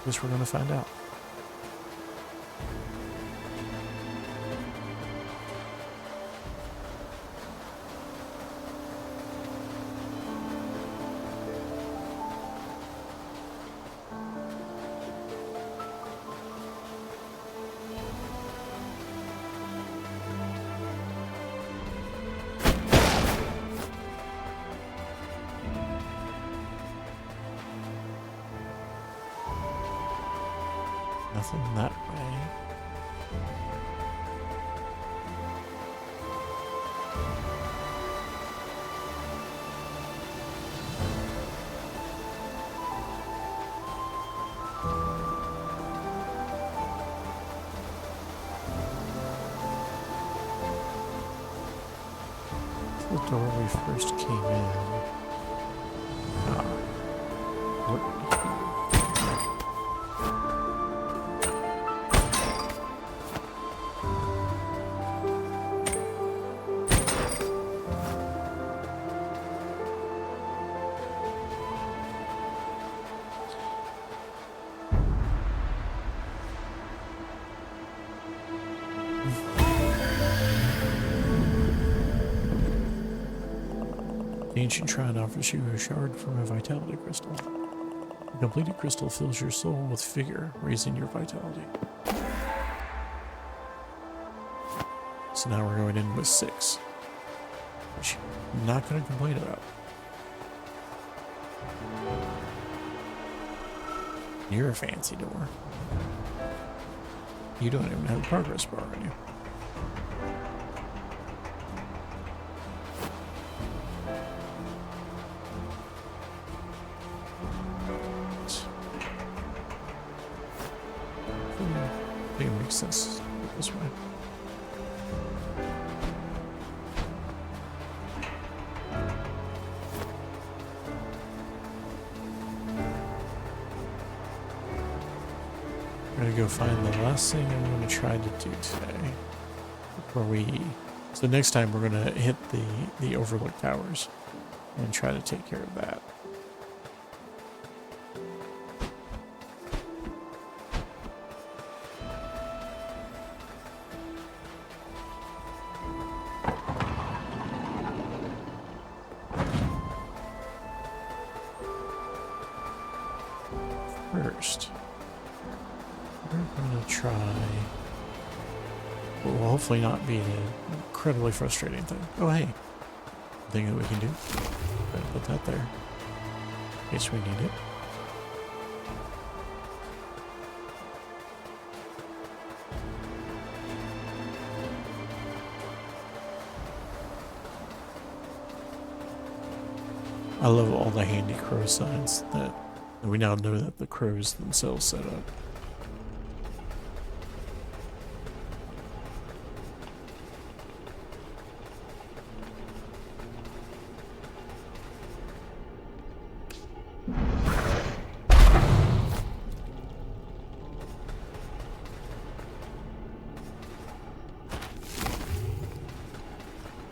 Guess we're gonna find out. Nothing that way. The door we first came in. What? The ancient shrine offers you a shard from a vitality crystal. The completed crystal fills your soul with vigor, raising your vitality. So now we're going in with 6, which I'm not going to complain about. You're a fancy door. You don't even have a progress bar on you. I think it makes sense this way. I'm gonna go find the last thing I'm gonna try to do today before we. So next time we're gonna hit the Overlook Towers and try to take care of that. First, we're going to try what will hopefully not be an incredibly frustrating thing. Oh, hey, thing that we can do. Better put that there in case we need it. I love all the handy crow signs that we now know that the crows themselves set up.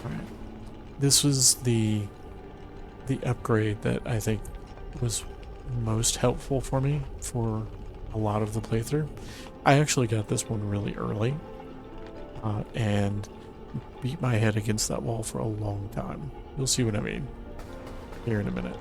Alright. This was the upgrade that I think was most helpful for me for a lot of the playthrough. I actually got this one really early and beat my head against that wall for a long time. You'll see what I mean here in a minute.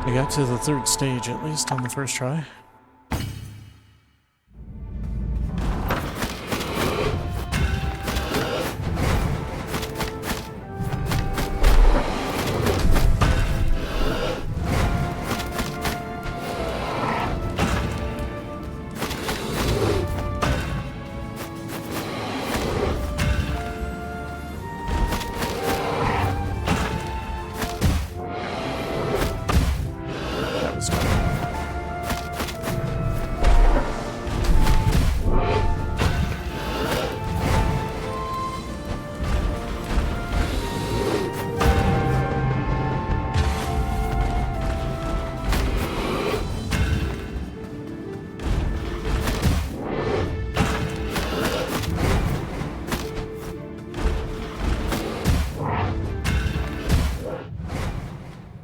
I got to the third stage at least on the first try. That was done.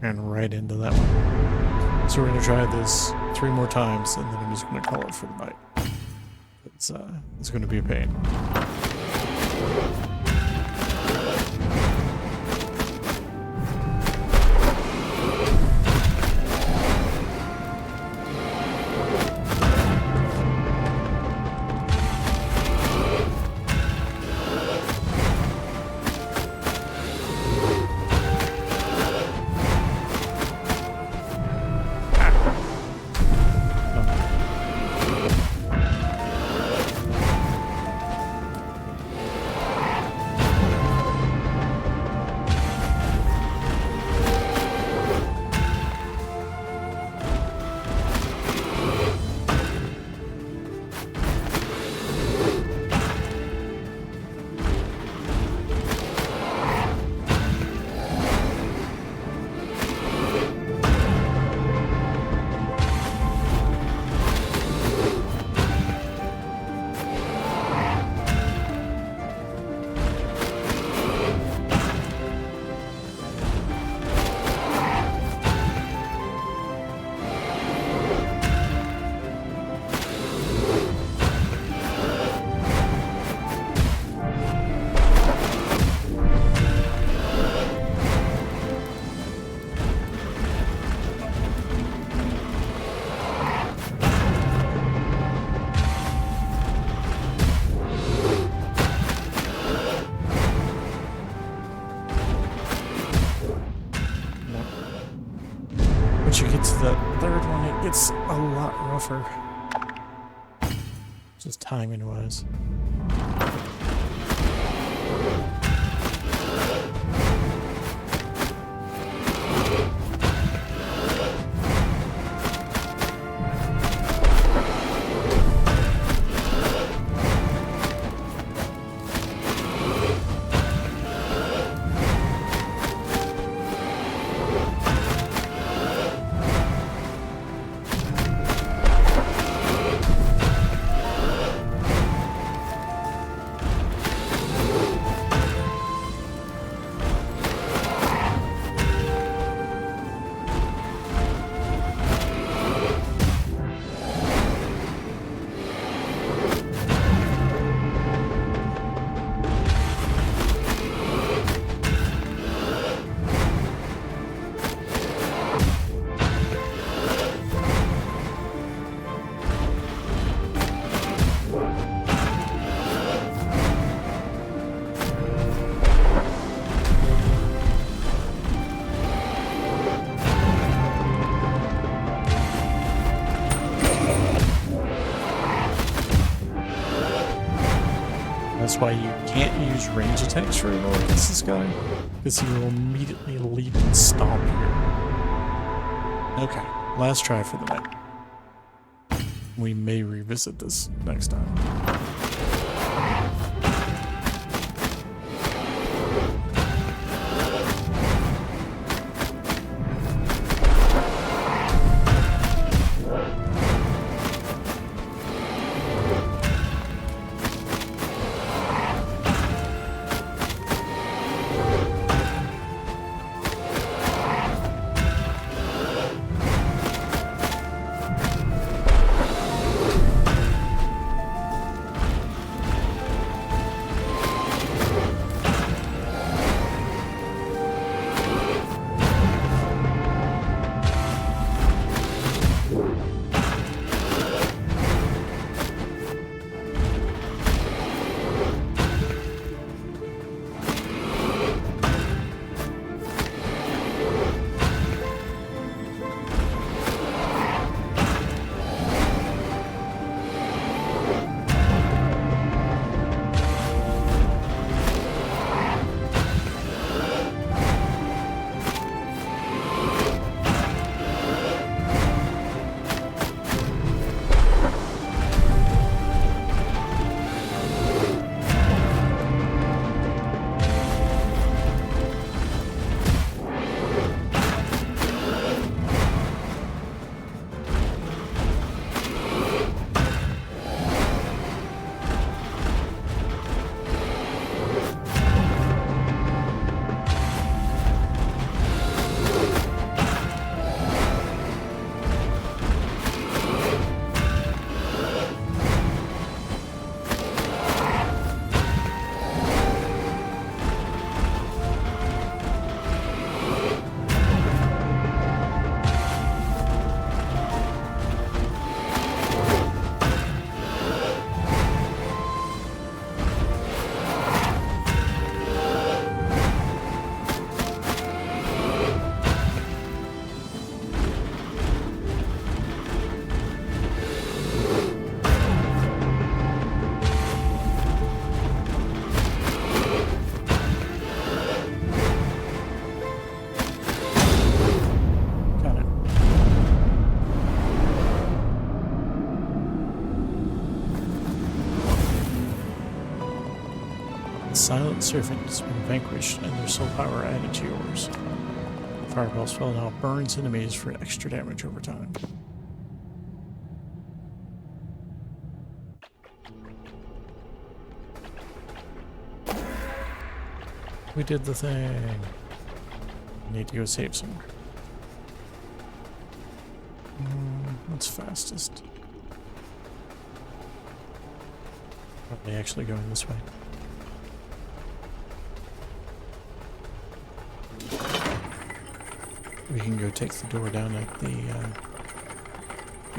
And right into that one. So we're gonna try this 3 more times, and then I'm just gonna call it for the night. It's gonna be a pain. Once you get to the third one, it gets a lot rougher. Just timing wise. That's why you can't use range attacks very well against this guy, because he will immediately leap and stomp you. Okay, last try for the night. We may revisit this next time. servant has been vanquished and their soul power added to yours. Fireball spell now burns enemies for extra damage over time. We did the thing. Need to go save some. What's fastest? Probably actually going this way. We can go take the door down at the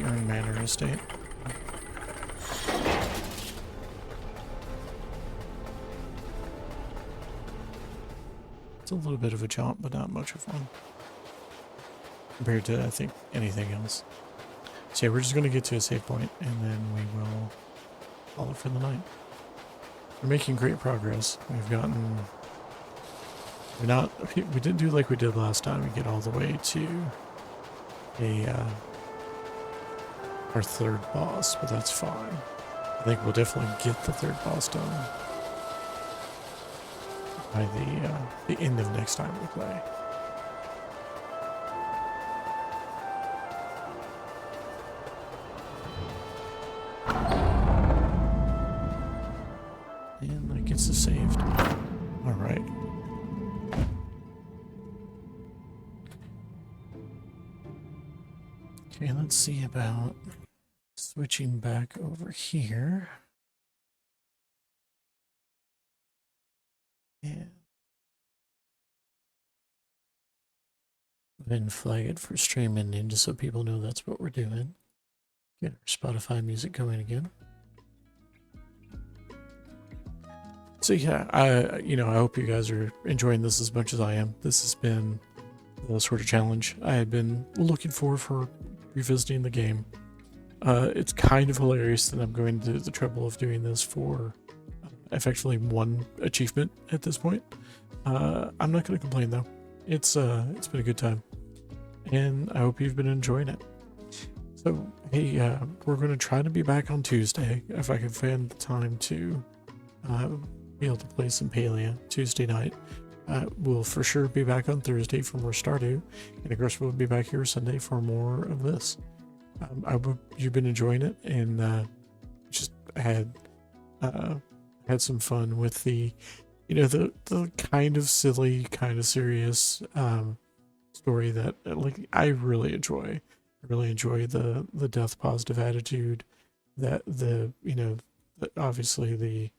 Earn Manor estate. It's a little bit of a jaunt, but not much of one. Compared to, I think, anything else. So yeah, we're just going to get to a save point, and then we will call it for the night. We're making great progress. We've gotten... We didn't do like we did last time. We get all the way to our third boss, but that's fine. I think we'll definitely get the third boss done by the end of next time we play. And that gets us saved. Alright. Okay, let's see about switching back over here. And then flag it for stream ending just so people know that's what we're doing. Get our Spotify music going again. So yeah, I hope you guys are enjoying this as much as I am. This has been the sort of challenge I had been looking for revisiting the game. It's kind of hilarious that I'm going to the trouble of doing this for effectively one achievement at this point. I'm not going to complain though. It's been a good time, and I hope you've been enjoying it. So hey, we're going to try to be back on Tuesday if I can find the time to be able to play some Palia Tuesday night. We'll for sure be back on Thursday for more Stardew, and of course we'll be back here Sunday for more of this. I hope you've been enjoying it, and just had some fun with the kind of silly, kind of serious story that like I really enjoy. I really enjoy the death positive attitude that obviously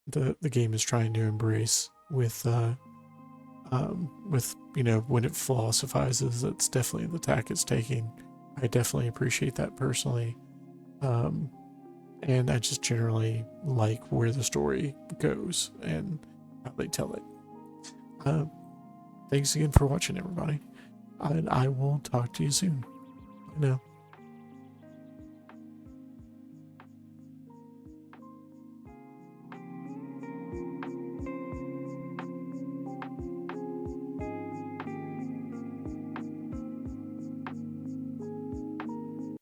the game is trying to embrace with when it philosophizes. That's definitely the tack it's taking. I definitely appreciate that personally, and I just generally like where the story goes and how they tell it. Thanks again for watching, everybody, and I will talk to you soon. Bye now.